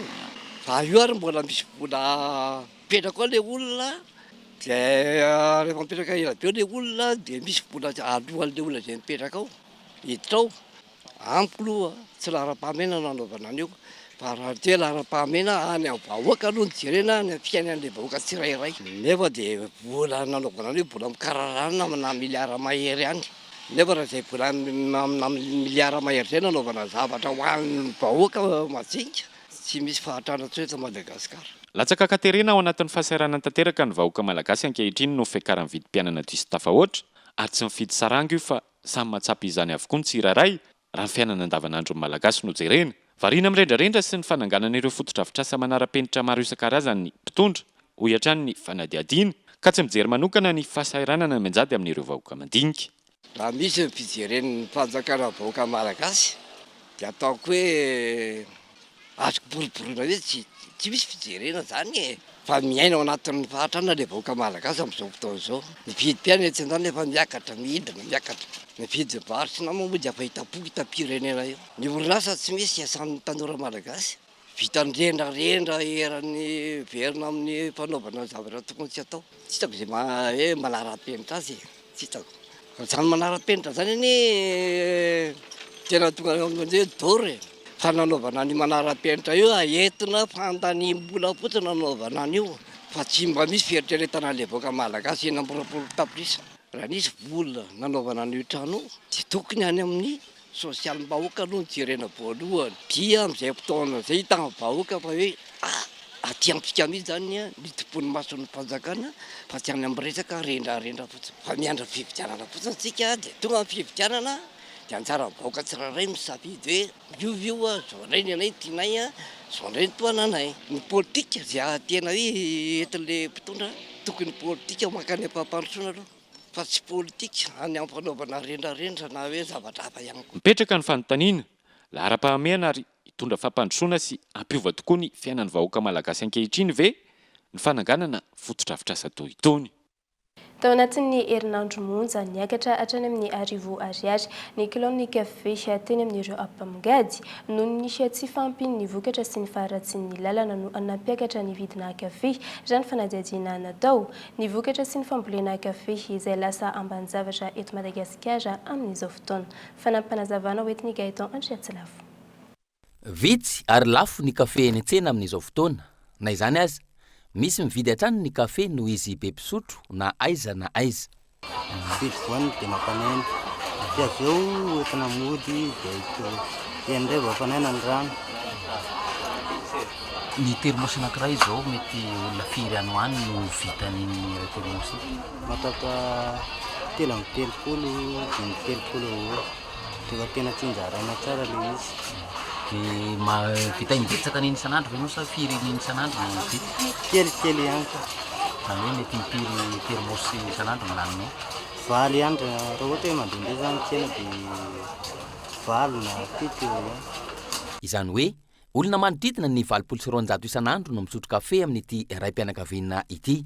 fa io ary mbola misy vola petraka ao le olona dia rehefa mipetraka ela be le olona dia misy vola alohan'le olona zay mipetraka ao hiditra ao amiko aloha tsy lahara-pahamena nanaovana an'io fa raha te lahara-pahamena any amin'ny vahoaka aloha ny jerena ny fiainan'le vahoaka tsirairay nefa dia vola nanaovana an'io vola mikararana na miliara mahery any nefa raha zay vola amina miliara mahery zay nanaovana zavatra ho an'ny vahoaka majinika tsy misy fahatrana tsoe eto Madagasikara. Latsaka katerina ao anatin'ny fahasahiranana tanteraka ny vahoaka malagasy ankehitriny no fiakaran'ny vidim-pianana diso tafahoatra ary tsy mifidy saranga io fa samy matsapy izany avokoa ny tsirairay raha ny fiainana andavanandron'ny malagasy no jerena. Variana mirendrarendra sy ny fananganana ireo fotodrafitrasa manara-penitra maro isan-karazany mpitondra ho hatrany ny fanadiadiana ka tsy mijery manokana ny fahasahiranana manjady amin'ireo vahoaka mandinika. Raha misy ny fijeren'ny fanjakana vahoaka malagasy dia ataoko hoe azoko boriborina hoe tsy misy fijerena zany e fa miaina ao anatin'ny fahatrana le vahoaka malagasy amin'izao fotoana izao mividy mpiaina etsy andany efa miakatra midina miakatra mividy vary sy nama moa dia efa hitapoky hitapirenena io ny orinasa tsy misy iasan'ny tanora malagasy vita ndrendrarendra eran'ny verina amin'ny fanaovana zavatra tokony tsy atao tsy hitako zay hoe manara-penitra azy tsy hitako zany manara-penitra zany any tena tonga amin'izay dory fa nanaovana ny manara-penitra io entina fandanim-bola fotsiny nanaovana an'io fa tsy mba misy fieritreretana le vahoaka malagasy eny amborapolo tapitrisa raha nisy vola nanaovana an'io trano dia tokony any amin'ny sosialim-bahoaka aloha ny jerena voalohany dia amin'izay fotoana zay hita amin'ny vahoaka fa hoe aty amintsika mihitsy zany ny tompony mason'ny fanjakana fa tsy any amin'ny resaka rendrarendra fotsiny fa miandra fividianana fotsiny tsika dia tonga amin'ny fividianana dia anjara vahoaka tsirairay misafidy hoe iovio a zao indray ny anay tianay a zao indray ny toananay ny politika zay tena hoe entin'le mpitondra tokony politika makany ampampandrosoana aloha fa tsy politika any amin'ny fanaovana rendrarendra na hoe zavatra hafa ihany koa. Mipetraka ny fanontaniana lahara-pahamehana ary hitondra fampandrosoana sy ampiova tokoa ny fiainan'ny vahoaka malagasy ankehitriny ve ny fananganana fotodrafitrasa toy itony. Tao anatin'ny herinandro monja niakatra hatrany amin'ny arivo ariary ny kilôny kafe teny amin'ireo ampamingady noho nisy tsy fampiny ny vokatra sy ny faharatsian'ny lalana no nampiakatra ny vidina kafe raha ny fanadihadiana natao ny vokatra sy ny fambolena kafe izay lasa ambanin-javatra eto Madagasikara amin'izao fotoana fanampanazavana hoetiny Gaëtan Andriatsilavo. Vitsy ary lafo ny kafe eny an-tsena amin'izao fotoana na izany azy misy mividy hatrany ny kafe noho izy be mpisotro na aiza na aiza. Mividy voany dia mampanaina dia avy eo entina mody dia indray mampanaina ny rano. Ny termosy anankiray izao mety olona firy any ho any no vitan'iny termosy? Mataka 3 amby telopolo dia tena tsinjaraina tsara le izy. Vita imbetsaka n'iny isan'andro ve no sa firy n'iny isan'andro no vita? Kelikely ihany ka. Zany hoe mety impiry termosy isan'andro no laninao? 20 andro raha ohatra hoe mandehandeha zany tsena dia 20 na 7 eo ihany. Izany hoe olona manodidina ny 700 isan'andro no misotro kafe amin'ity raim-pianakaviana ity.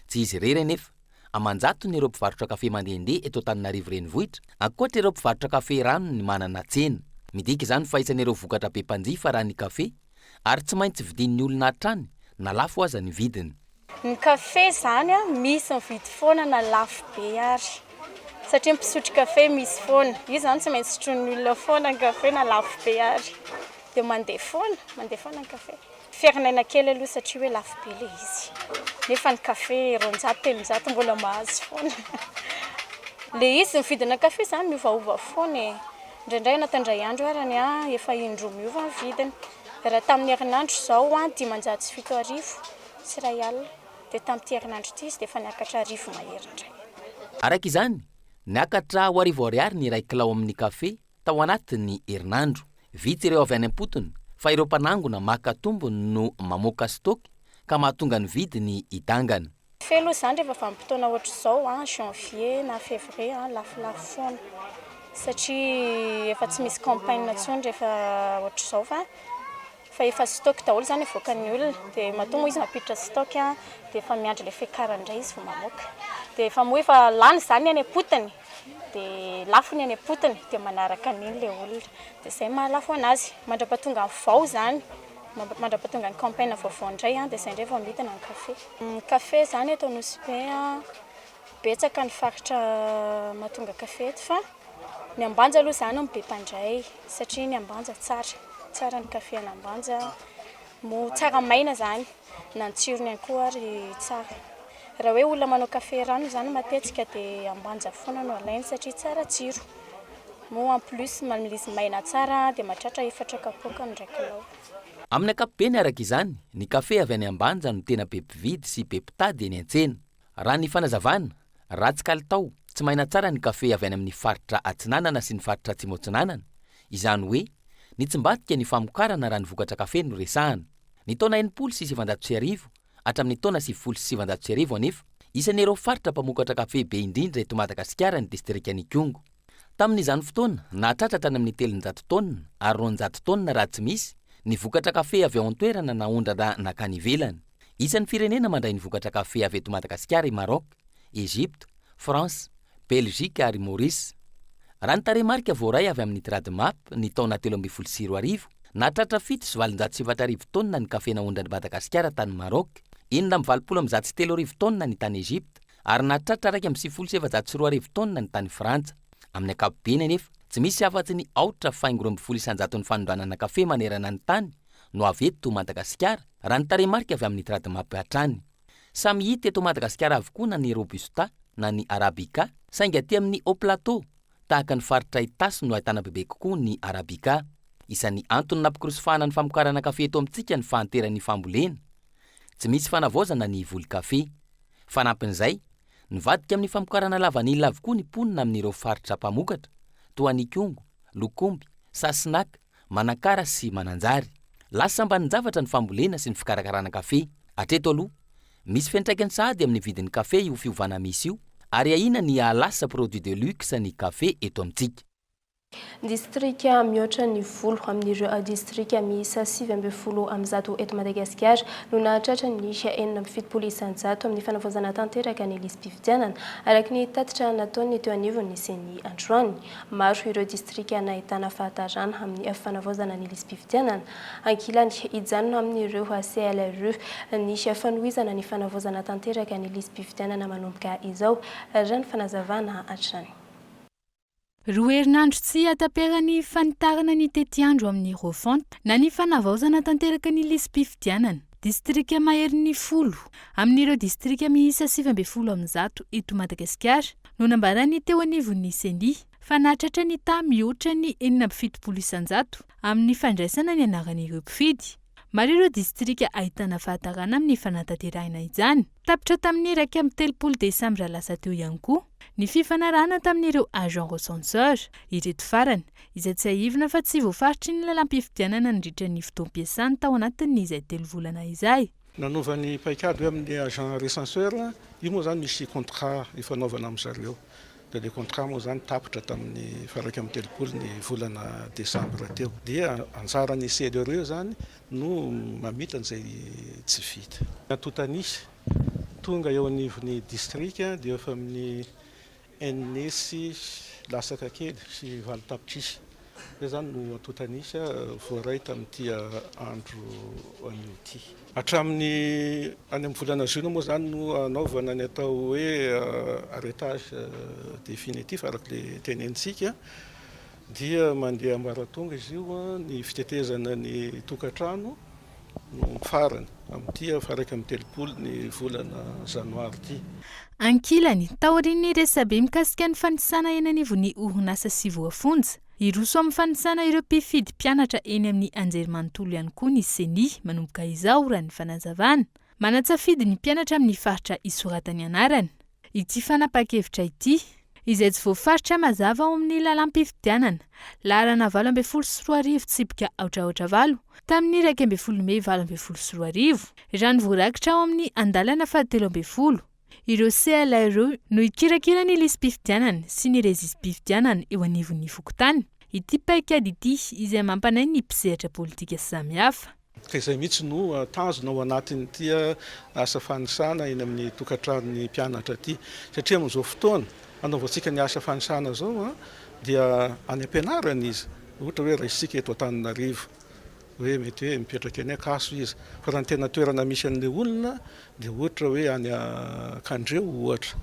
Tsy izy irery anefa amanjato ny ireo mpivarotra kafe mandehandeha eto Antananarivo renivohitra ankoatra ireo mpivarotra kafe rano ny manana tsena. Midika izany fa isan'ireo vokatra be mpanjifa raha ny kafe ary tsy maintsy vidin'ny olona hatrany na lafo aza ny vidiny. Ny kafe zany misy mividy foana na lafo be ary satria mpisotro kafe misy foana io zany tsy maintsy sotron'ny olona foana ny kafe na lafo be ary dia mandeha foana ny kafe. Fiarinana kely aloha satria hoe lafo be le izy nefa ny kafe 200-300 mbola mahazo foana. Le izy mividina kafe zany miovaova foana indraindray anatin'indray andro arany efa indroa miova ny vidiny. Raha tamin'ny herinandro izao 970 sy 1 alina dia tamin'ity herinandro ity izy dia efa niakatra 1,000 mahery indray. Araka izany Niakatra ho arivo ariary ny iray kilao amin'ny kafe tao anatin'ny herinandro. Vitsy ireo avy any am-potony fa ireo mpanangona maka tombony no mamoaka stoky ka mahatonga ny vidiny hidangana. Kafe aloha zany rehefa vanim-potoana ohatra izao janvier na février lafilafy foana satria efa tsy misy campagne intsony rehefa ohatra izao fa efa stock daholo zany avoakan'ny olona dia mahatonga izy mampiditra stock dia efa miandry le fiakarandray izy vao mamoaka dia efa moa efa lany zany any am-potony dia lafony any am-potony dia manaraka an'iny le olona dia izay mahalafo anazy mandra-pahatonga ny vao zany mandra-pahatonga ny campagne vaovao indray dia izay indray vao midina ny kafe. Kafe zany eto Nosy betsaka ny faritra mahatonga kafe eto fa ny Ambanja aloha zany be mpandray satria ny Ambanja tsara ny kafe any Ambanja mo tsara maina zany na ny tsirony ihany koa ary tsara. Raha hoe olona manao kafe rano zany matetika dia Ambanja foana no alainy satria tsara tsiro. Mo en plus izy maina tsara dia mahatratra 4 kapoaka ny 1 kilao. Amin'ny ankapobeny araka izany, ny kafe avy any Ambanja no tena be mpividy sy be mpitady eny an-tsena. Raha ny fanazavana, ratsy kalitao, tsy maina tsara ny kafe avy any amin'ny faritra Atsinanana sy ny faritra Atsimo Atsinanana. Izany hoe, ny tsimbatika ny famokarana raha ny vokatra kafe no resahana. Ny taona 1970 hatramin'ny taona 1970 anefa, isan'ireo faritra mpamokatra kafe be indrindra eto Madagasikara ny distriktan'i Kongo. Tamin'izany fotoana, nahatratratra amin'ny 300 taonina ary 900 taonina raha tsy misy ny vokatra kafe avy ao an-toerana naondrana nakany ivelany. Isan'ny firenena mandray ny vokatra kafe avy eto Madagasikara i Maroc, Egypte, France, Belgique ary Maurice. Raha ny tarehimarika voaray avy amin'ny Trademap ny taona 2024 nahatratra 7,700 taonina ny kafe naondrany Madagasikara tany Maroc, 7,700 taonina ny tany Egypte ary nahatratra 7,700 taonina ny tany Frantsa. Amin'ny ankapobeny anefa tsy misy afa-tsy ny 4,2 ny fanondranana kafe manerana ny tany no avy eto Madagasikara raha ny tarehimarika avy amin'ny Trademap hatrany. Samy hita eto Madagasikara avokoa na ny Robusta na ny Arabica, saingy aty amin'ny Haut Plateau tahaka ny faritra Itasy no ahitana bebe kokoa ny Arabica. Isan'ny antony nampikorosofahana ny famokarana kafe eto amintsika ny fahanteran'ny fambolena. Tsy misy fanavaozana ny voly kafe. Fanampin'izay, nivadika amin'ny famokarana lavanila avokoa ny mponina amin'ireo faritra mpamokatra toa ny Kongo, Lokomby, Sasinaka, Manakara sy Mananjary. Lasa ambanin-javatra ny fambolena sy ny fikarakarana kafe. Hatreto aloha, misy fiantraikany sahady amin'ny vidin'ny kafe io fiovana misy io, ary ahina ny ahalasa produit de luxe ny kafe eto amintsika. Distrika mihoatra ny 10 amin'ireo distrika miisa 7 amzato eto Madagasikara no nahatratra ny 7,700 amin'ny fanavaozana tanteraka ny lisam-pifidianana araka ny tatitra nataony teo anivony sy ny androany. Maro ireo distrika nahitana fahatarana amin'ny fanavaozana ny lisam-pifidianana ankilany hijanona amin'ireo CLRE ny fanohizana ny fanavaozana tanteraka ny lisam-pifidianana manomboka izao raha ny fanazavana hatrany. Roa herinandro tsy ataperany fanitarana ny tety andro amin'ny Rofont na ny fanavaozana tanteraka ny lisam-pifidianana. Distrika maherin'ny 10 amin'ireo distrika miisa 7 amzato eto Madagasikara no nambarany teo anivon'ny Seny fa nahatratra ny mihoatra ny 7,700 amin'ny fandraisana ny anaran'ireo mpifidy. Maro ireo distrika ahitana fahatarana amin'ny fanatanterahana izany. Tapitra tamin'ny 3 Desambra lasa teo ihany koa ny fifanarahana tamin'ireo agent recenseur ireto farany izay tsy ahivina fa tsy voafaritry ny lalam-pifidianana nandritra ny fotoam-piasany tao anatin'ny izay 3 volana izay. Nanaovan'ny paikady amin'ny agent recenseur io moa zany misy contrat ifanaovana amin'zareo. Dia le contrat moa zany tapitra tamin'ny faraka amin'ny 3 ny volana Desambra teo. Dia ansaran'ny CLRE zany no mamita an'izay tsy vita. Totanisy tonga eo anivon'ny distrika dia efa amin'ny NS lasaka kely sy valo tapitrisa. Dia zany no totanisy voaray tamin'ity andro an'ity. Hatramin'ny any amin'ny volana juin moa zany no anaovana ny atao hoe arrêtage définitif araka le tenentsika dia mandeha maratonga izy io ny fitetezana ny tokantrano no farany amin'ity faraka amin'ny 3 ny volana janoary ity. Ankilany taorian'ny resabe mikasika ny fanisana eny anivon'ny orinasa sy voafonja. Iroso amin'ny fanisana ireo mpifidy mpianatra eny amin'ny anjerimanontolo ihany koa ny Seny manomboka izao raha ny fanazavana. Manatsafidy ny mpianatra amin'ny faritra isoratany anarany. Ity fanapa-kevitra ity izay tsy voafaritra mazava ao amin'ny lalam-pifidianana laharana 20 tsipika aotraotra valo tamin'ny 1 Mey 20 raha ny voarakitra ao amin'ny andalana 13 ireo CLRE no ikirakira ny lisy-pifidianana sy ny rezisy-pifidianana eo anivon'ny fokontany ity paikady ity izay mampanay ny mpisehatra politika samihafa. Ka izay mihitsy no tanjona ao anatin'ity asa fanisana eny amin'ny tokantranon'ny mpianatra ity satria amin'izao fotoana anaovantsika ny asa fanisana zao dia any ampianarana izy ohatra hoe raha isika eto Antananarivo hoe mety hoe mipetraka eny Akaso izy fa raha ny tena toerana misy an'ilay olona dia ohatra hoe any Kandreo ohatra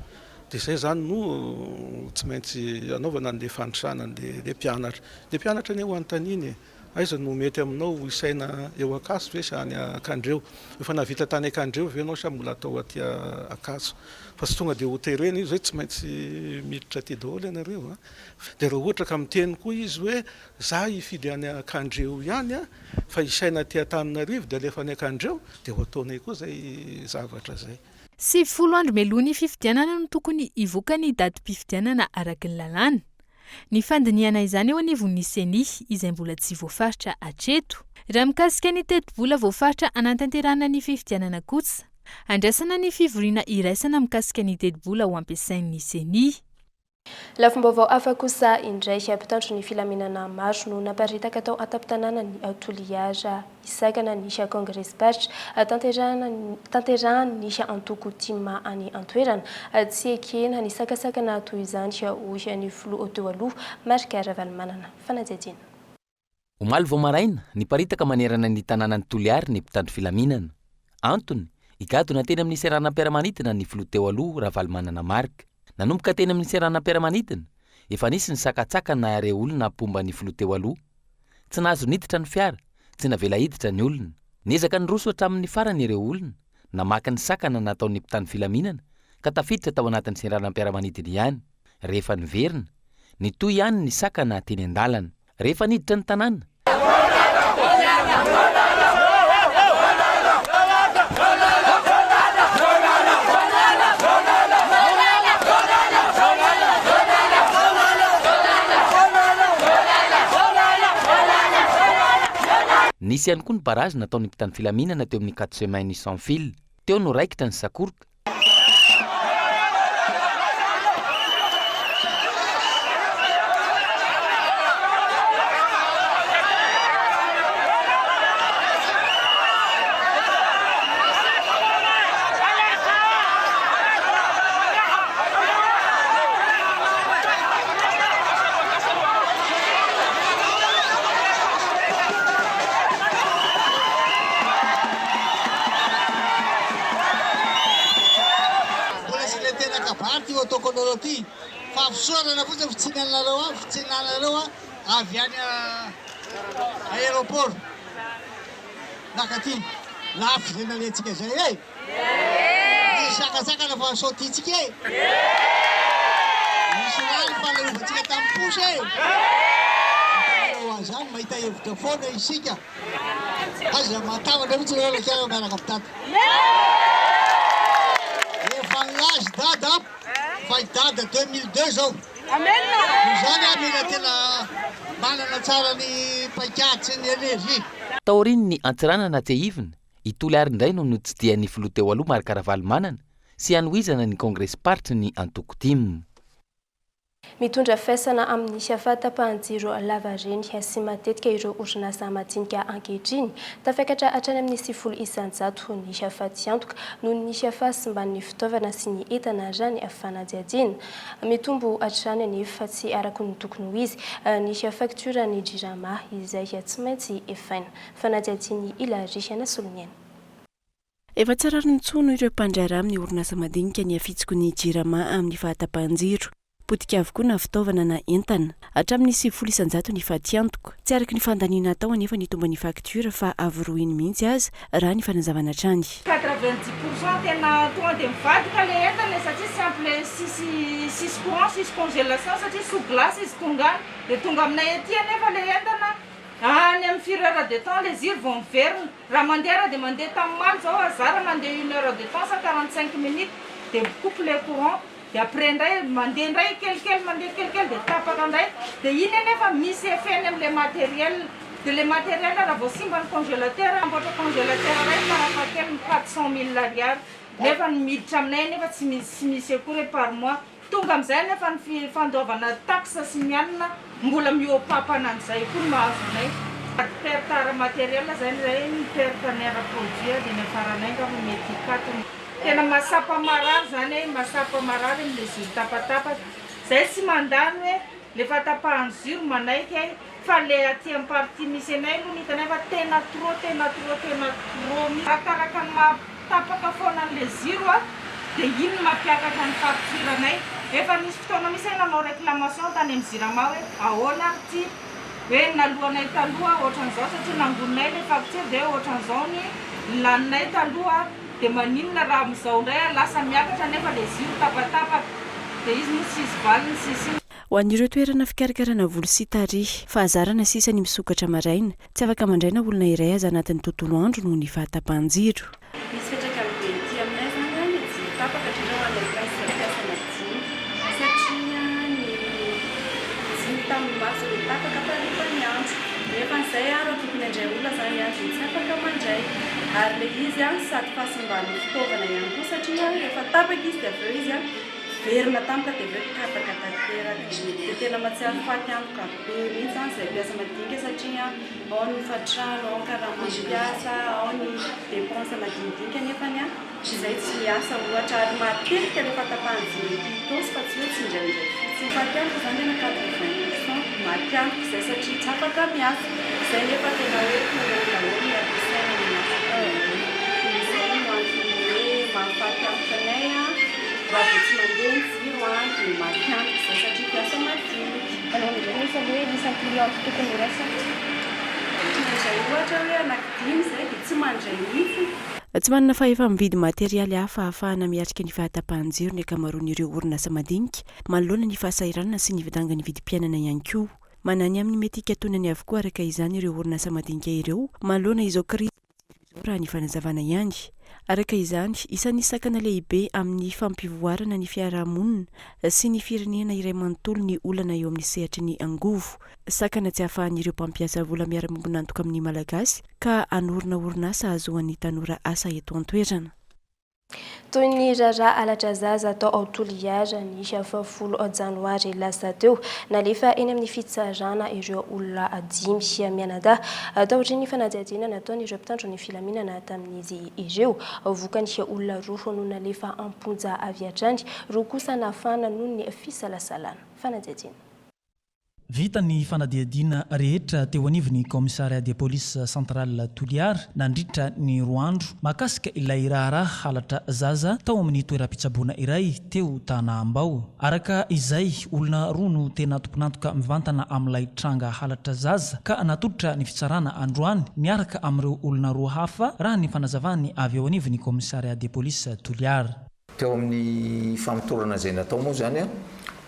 dia izay zany no tsy maintsy anaovana an'ilay fanisana an'ilay mpianatra. Ilay mpianatra ny ho antaniny aiza no mety aminao isaina eo Akaso ve sa any Kandreo efa navita tany Kandreo ve anao sa mbola atao aty Akaso fa tsy tonga dia ho terena izy hoe tsy maintsy miditra aty daholo ianareo dia raha ohatra ka miteny koa izy hoe za hifidy any Kandreo ihany fa isaina aty Antananarivo dia alefa any Kandreo dia ho ataonay koa zay zavatra zay. 70 andro melohan'ny fifidianana no tokony hivoaka ny datim-pifidianana araky ny lalàna. Ny fandiniana izany eo anivon'ny CENI izay mbola tsy voafaritra hatreto. Raha mikasika ny teti-bola voafaritra anatanterahana ny fifidianana kosa, andrasana ny fivoriana iraisana mikasika ny teti-bola ho ampiasain'ny CENI. Lafim-baovao hafa kosa indray ampitandro ny filaminana maro no naparitaka tao ataptanana ny autoliaja isakana nisy Congrès Party tanterahana nisy antoko tima any antoerana tsy ekena ny sakasakana toy izany hoy ny filoha teo aloha Marika Ravalomanana fanajajina. Omaly vao maraina niparitaka manerana ny tanàna ny Toliary ny mpitandro filaminana. Antony igadona teny amin'ny seranam-piaramanidina ny filoha teo aloha Ravalomanana Marika. Nanomboka teny amin'ny seranam-piaramanidina efa nisy ny sakatsakana ireo olona pomba ny filoha teo aloha. Tsy nahazo niditra ny fiara, tsy navela hiditra ny olona. Niezaka ny roso hatramin'ny farany ireo olona, namaky ny sakana nataon'ny mpitandro filaminana ka tafiditra tao anatin'ny seranam-piaramanidina ihany. Rehefa niverina, nitoy ihany ny sakana teny an-dalana. Rehefa niditra ny tanàna, nisy ihany koa ny barazy nataon'ny mpitandro filaminana teo amin'ny 4 semaines sans fil. Teo no raikitra ny sakoroka. Fafisorana fotsiny fitsinanareo avy any aéroport nakaty lafy zay nalentsika zay misy sakasakana fa saotitsika misy rano fa naovantsika tamin'ny posy zany mahita hevitra foana isika aza matavatra mihitsy reo lakara miaraka mitata efa lazy dada vaidada 2002 zao zany amina tena manana tsara ny paikady sy ny energie. Taoriny ny antsiranana tsy hivina, Toliary indray no notsidian'ny filoha teo aloha Marika Ravalomanana sy anohizana ny Congrès Party ny antoko timo. Mitondra fesana amin'ny siafatapahanjiro lavareny sy matetika ireo orinasa madinika ankehitriny tafakatra hatrany amin'ny 90 ny siafaty antoka noho ny siafasy mba ny fitaovana sy ny entana rany fanadihadiana mitombo hatrany anefa tsy araka ny tokony ho izy ny siafaktura ny jirama izay tsy maintsy efaina fanadihadiany Ilary Soloniana. Efa tsara ny tsono ireo mpandrara amin'ny orinasa madinika ny afitsiko ny jirama amin'ny fahatapahanjiro. Potika avokoa na fitaovana na entana hatramin'ny 90 ny faty antoka tsy araka ny fandaniana atao anefa ny tomba ny faktura fa avoroiny mihitsy azy raha ny fanazavana trany. 90% tena tonga dia mivadika le entana satria simple sisy courant sisy congélation satria sous glace izy tonga dia tonga aminay aty anefa le entana any amin'ny 4 heures de temps les ziro vont miverina raha mandeha dia mandeha tamin'ny mamy zao azara mandeha 1 heure de temps 145 minutes dia coupe le courant dia après ndray mandeha ndray kelikely mandeha kelikely dia tapaka ndray dia iny anefa misy effet-ny amin'ilay matériel dia le matériel raha vao simba ny congélateur amboatra congélateur ray farafahakeliny 400 000 ariary nefa ny miditra aminay nefa tsy misy akory par mois tonga amin'izay nefa ny fandaovana taxe sy mianina mbola miopapana an'izay koa ny mahazonay perte ara matériel zany zay ny perte ny ara produit dia ny faranay ngamba mety 4 tena masapa marary zany masapa marary amin'ilay ziro tapatapaka zay tsy mandany hoe lefa tapahany ziro manaiky ay fa le aty amin'ny partie misy anay aloha hitanay fa tena trop arakaraka ny matapaka foana an'ilay ziro a dia iny mampiakatra ny facturanay efa misy fotoana misy ay nanao réclamation tany amin'ny Zirama hoe ahoana ty hoe naalohanay taloha ohatran'izao satria nangononay le facture dia ohatran'izao ny laninay taloha dia maninona raha amin'izao indray lasa miakatra nefa le ziro tapatapaka dia izy moa tsisy valiny sisy. Ho an'ireo toerana fikarakarana volo sy tarehy fahazarana sisa ny misokatra maraina tsy afaka mandraina olona iray aza anatin'ny tontolo andro noho ny fahatapahan-jiro. Misy fetraka be ety aminay zany ny jiro tapaka hatreo anay fampiasana jiro satria ny jiro tamin'ny marso dia tapaka fa rehefa ny andro nefa n'izay raha tokony andray olona zany andro tsy afaka mandray ary le izy sady fahasimban'ny fitaovana ihany koa satria rehefa tapaka izy dia aveo izy verina tampoka dia aveo tapaka tanteraka dia tena mahatsiaro faty antoka be mihitsy zany izay mpiasa madinika satria ao ny fatrano ao ny karaha mampiasa ao ny dépense madinidinika nefany izay tsy miasa ohatra ary matetika rehefa tapahan'jiro tosy fa tsy hoe tsy indraindray tsy faty antoka zany tena 80% maty antoka izay satria tsy afaka miasa izay nefa tena hoe tonga daholo ny ampiasaina ny miasa izay no antony hoe mahafaty antoka anay raha vao tsy mandeha ny jiro dia maty antoka izay satria mpiasa madinika. Anao amin'izay misy hoe isan'ny client tokony iraisana mandray ohatra hoe anankidimy izay dia tsy mandray mihitsy. Tsy manana fahefa-mividy materialy hafa ahafahana miatrika ny fahatapahan-jiro ny akamaroan'ireo orinasa madinika manoloana ny fahasahiranana sy ny vidanga ny vidim-piainana ihany koa. Manany amin'ny mety ikatonany avokoa araka izany ireo orinasa madinika ireo manoloana izao krizy raha ny fanazavana ihany. Araka izany isan'ny sakana lehibe amin'ny fampivoarana ny fiarahamonina sy ny firenena iray manontolo ny olana eo amin'ny sehatry ny angovo. Sakana tsy ahafahan'ireo mpampiasa vola miara-mambona antoka amin'ny malagasy ka anorina orinasa azohan'ny tanora asa eto an-toerana. Toy ny rara alatra zaza atao aotoliara ny 10 janoary lasa teo nalefa eny amin'ny fitsarana ireo olona 5 mianadahy atao ohatrin'ny fanadihadiana nataon'ireo mpitandro ny filaminana tamin'izy ireo vokany olona roa no nalefa amponja avy hatrany roa kosa nafana noho ny fisalasalana. Fanadihadiana vita ny fanadihadiana rehetra teo anivon'ny komisaria de police centrale Toliara nandritra ny roandro makasika ilay raharaha halatra zaza tao amin'ny toeram-pitsaboana iray teo Tanambao. Araka izay olona roa no tena tomponantoka mivantana amin'ilay tranga halatra zaza ka natolotra ny fitsarana androany miaraka amin'ireo olona roa hafa raha ny fanazavany avy eo anivon'ny komisaria de police Toliara. Teo amin'ny famitorana izay natao moa zany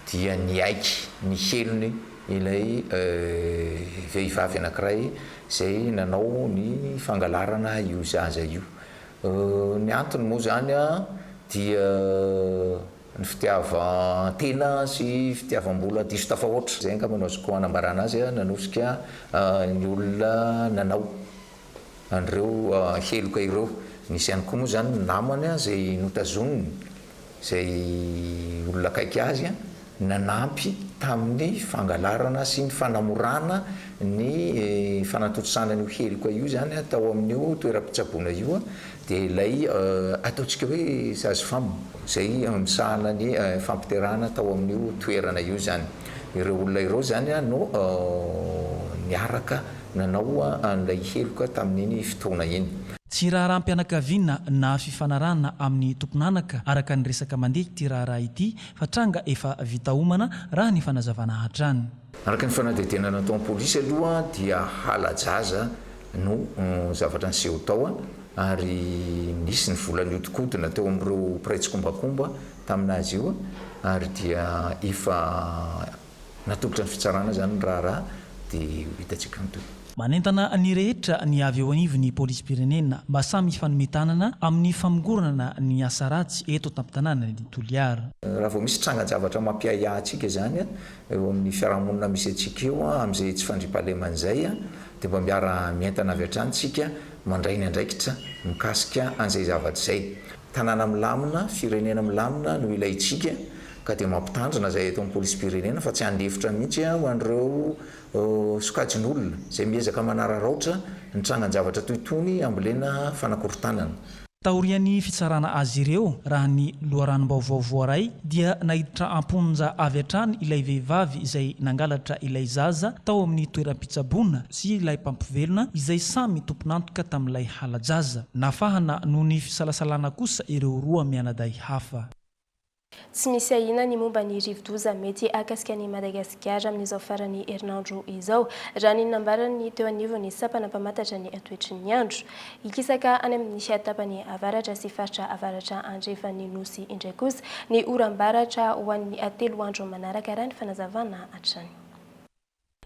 dia ny aiky ny helony ilay vehivavy anankiray izay nanao ny fangalarana io zaza io. Ny antony moa zany dia ny fitiavan-tena sy fitiavam-bola diso tafahoatra zay angamba no azoko hanambarana azy nanosika ny olona nanao an'ireo heloka ireo. Nisy ihany koa moa zany namany izay notazoniny izay olona akaiky azy nanampy tamin'ny fangalarana sy ny fanamorana ny fanatotosana ny heloka io zany atao amin'io toeram-pitsaboana io dia ilay ataontsika hoe zazy famo izay misahana ny fampiterahana tao amin'io toerana io zany. Ireo olona ireo zany no niaraka nanao an'ilay heloka tamin'iny fotoana iny. Tsy raharam-pianakaviana na fifanarana amin'ny tomponanaka araka ny resaka mandeha ity raharaha ity fa tranga efa vita homana raha ny fanazavana hatrany. Araka ny fanadihadiana nataon'ny polisy aloha dia halajaza no zavatra niseho tao ary nisy ny vola niodikodina teo amin'ireo pretsy kombakomba taminazy io ary dia efa natolotra ny fitsarana zany ny raharaha dia hitantsika toy. manentana ny rehetra ny avy eo anivy ny polisy pirenena mba samy fanometanana amin'ny famongorana ny asa ratsy eto tampitanàna ny Toliara. Raha vao misy tranga-javatra mampiaya antsika zany eo amin'ny fiarahamonina misy antsika eo amin'izay tsy fandriam-pahaleman'izay dia mba miara mientana avy hatrany tsika mandray ny andraikitra mikasika an'izay zavatra izay. Tanàna milamina, firenena milamina no ilayntsika ka dia mampitandrina zay eto amin'ny polisy pirenena fa tsy handefitra mihitsy ho an'ireo sokajin'olona izay miezaka manararaotra ny trangan-javatra toy itony ambolena fanakorontanana. Taorian'ny fitsarana azy ireo raha ny loharanom-baovao voaray dia nahiditra amponja avy hatrany ilay vehivavy izay nangalatra ilay zaza tao amin'ny toeram-pitsaboana sy ilay mpampivelona izay samy tomponantoka tamin'ilay halajaza. Nafahana noho ny fisalasalana kosa ireo roa mianaday hafa. Tsy misy ahina ny momba ny rivo-doza mety akasika ny Madagasikara amin'izao farany herinandro izao raha ny nambarany teo anivony sapana mpamantatra ny atoetry ny andro. Ikisaka any amin'ny tapany avaratra sy faritra avaratra andrefan'ny nosy indray kosa ny oram-baratra ho an'ny 3 andro manaraka raha ny fanazavana hatrany.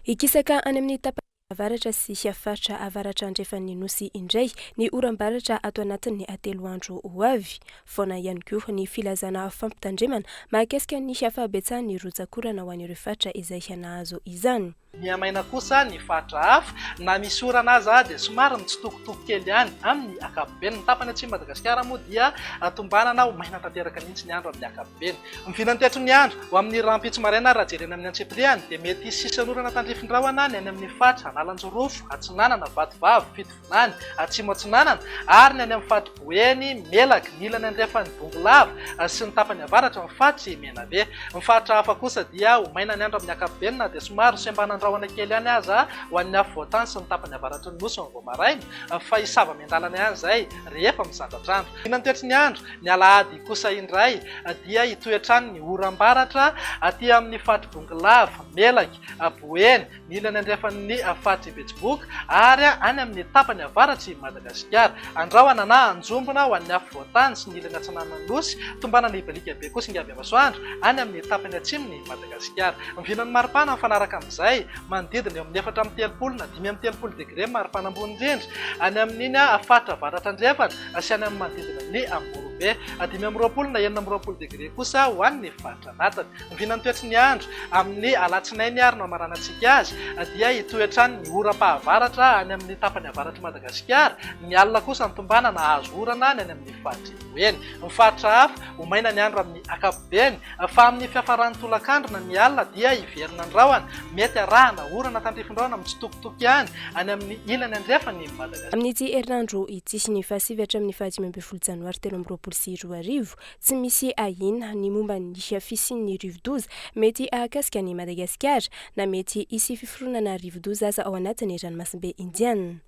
Ikisaka any amin'ny tapany avaratra sy faritra avaratra andrefan'ny nosy indray ny oram-baratra ato anatin'ny 3 andro ho avy. Faona ihany koa ny filazana fampitandremana mahakasika ny fahabetsahany rojakorana ho an'ireo faritra izay nahazo izany. Miamaina kosa ny faritra hafa na misy orana aza dia somary mitsitokotoko kely ihany amin'ny akapobeny. Ny tapany atsy Madagasikara moa dia tombanana ho maina tanteraka mihitsy ny andro amin'ny akapobeny. Mivinany tetro ny andro ho amin'ny rampitso maraina raha jerena amin'ny Antsipriany dia mety sisan'orana tandrifin-drahona ny any amin'ny faritra Analanjorofo, Atsinanana, Vatovavy, Fitovinany, Atsimo Atsinanana ary ny any amin'ny faritra Boeny, Melaky, Nilana andrefany Bongolava sy ny tapany avaratra ny faritra Menabe. Ny faritra hafa kosa dia ho maina ny andro amin'ny akapobeny na dia somary sembanandrahona kely ihany aza ho an'ny afo voatany sy ny tapany avaratra ny nosy vao maraina fa hisava miandalana ihany izay rehefa misandratrandro. Inany toetry ny andro ny alahady kosa indray dia hitoetrany ny oram-baratra aty amin'ny faritra Bongolava, Melaky, Boeny, Nilana andrefan'ny faritra Betsiboka ary any amin'ny tapany avaratra Madagasikara. Andrahona na anjombona ho an'ny afo voatany sy Nilana Atsinanana nosy tombanana Ibalika be kosa Ingavy Masoandro any amin'ny tapany atsimony Madagasikara. Mivinan'ny maripana mifanaraka amin'izay manodidina eo amin'ny 4 na 5 degré maripana ambony indrindra any amin'iny faritra avaratra andrefana sy any amin'ny manodidina ny Amborobe 5 na 20 degré kosa ho an'ny faritra anatiny. Mivinan'ny toetry ny andro amin'ny alatsinainy ary no amaranantsika azy dia hitoetrany ny oram-pahavaratra any amin'ny tapany avaratra Madagasikara. Ny alina kosa ny tombana nahazo orana ny any amin'ny faritra Boeny. Ny faritra hafa ho maina ny andro amin'ny akapobeny fa amin'ny fiafaran'ny tolakandrona ny alina dia hiverina andrahona mety arahana orana tandrifin-drahona mitsitokotoko ihany any amin'ny ilany andrefany Madagasikara. Amin'ity herinandro ity sy ny 7 amin'ny 15 janoary 2024 tsy misy ahina ny momba ny fisian'ny rivo-doza mety ahakasika ny Madagasikara na mety hisy fiforonana rivo-doza aza ao anatin'ny ranomasimbe Indiana.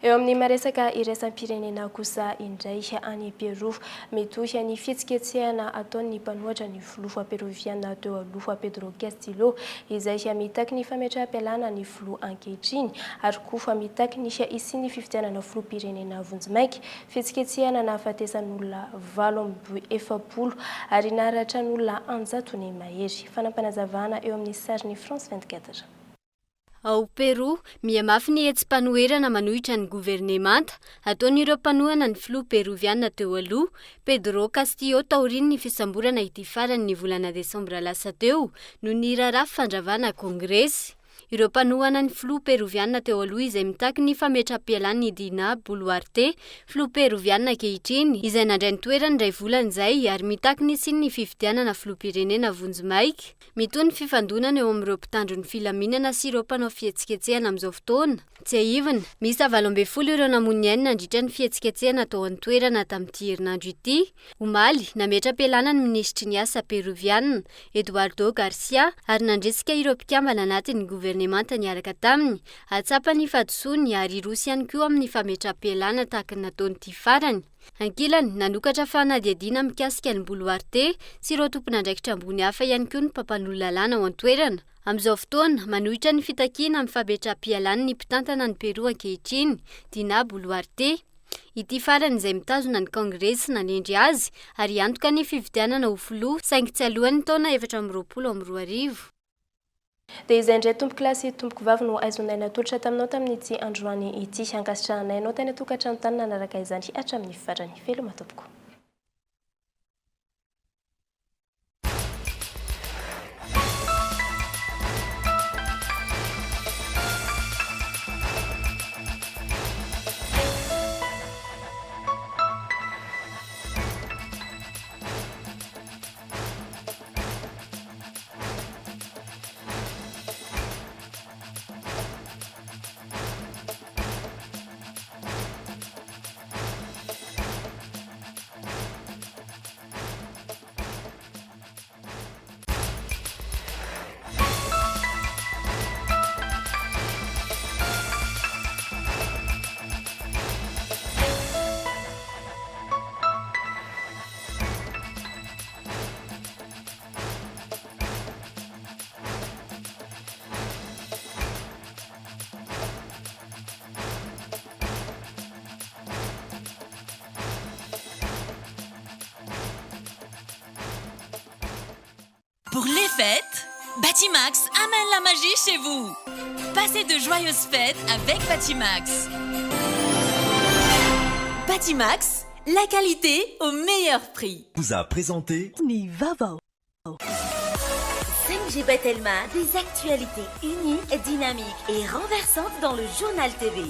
Eo amin'ny maresaka iraisam-pirenena kosa indray any Peroa metohy ny fietsiketsehana ataon'ny mpanohatra ny filoha peroviana teo aloha Pedro Castillo izay mitaky ny fametraha-pialana ny filoha ankehitriny ary koa mitaky ny isiny fifidianana filoham-pirenena vonjimaiky fietsiketsehana nahafatesan'olona 770 ary naratra n'olona 100 mahery. Fanampanazavana eo amin'ny sariny France 24. Ao Peroa, mihamafy ny etsim-panoherana manohitra ny governemanta ataon'ireo mpanohana ny filoha peroviana teo aloha Pedro Castillo taoriny ny fisamborana ity farany ny volana desambra lasa teo no nirarafy fandravana kongresy. Ireo mpanohana ny filoha peroviana teo aloha izay mitaky ny fametraha-pialany Dina Boluarte, filoha peroviana ankehitriny izay nandray ny toerany iray volana izay ary mitaky ny siny ny fifidianana filoham-pirenena vonjimaiky. Mitoy ny fifandonana eo amin'ireo mpitandro ny filaminana sy ireo mpanao fietsiketsehana amin'izao fotoana. Tsy ahivana, misy 20 ireo namoniainy nandritra ny fietsiketsehana tao amin'ny toerana tamin'ity herinandro ity. Omaly nametra-pialana ny ministry ny asa peroviana Eduardo Garcia ary nandresika ireo mpikambana anatin'ny governemanta niaraka taminy atsapany fadisony ary rosy ihany koa amin'ny fametraha-pialana tahaka ny nataonyity farany. Ankilany nanokatra fanadihadiana mikasika ny Boluarte sy ireo tompon'andraikitra ambony hafa ihany koa ny mpampanololalana ao an-toerana. Amin'izao fotoana manohitra ny fitakiana amin'ny fametraha-pialana ny mpitantana ny Peroa ankehitriny Dina Boluarte. Ity farany izay mitazona ny kongresy nanendry azy ary antoka ny fifidianana ho filoha saingy tsy alohan'ny taona 2022. dia izay indray tompo-kilasy tompoko vavy no aizonay natolotra taminao tamin'ity androany ity hankasitrahanay teny tokantrano tany nanaraka izany hatramin'ny fatrany felo matompoko. Pour les fêtes, Batimax amène la magie chez vous. Passez de joyeuses fêtes avec Batimax. Batimax, la qualité au meilleur prix. Vous a présenté Nivavo. 5G Batelma, des actualités uniques, dynamiques et renversantes dans le journal TV.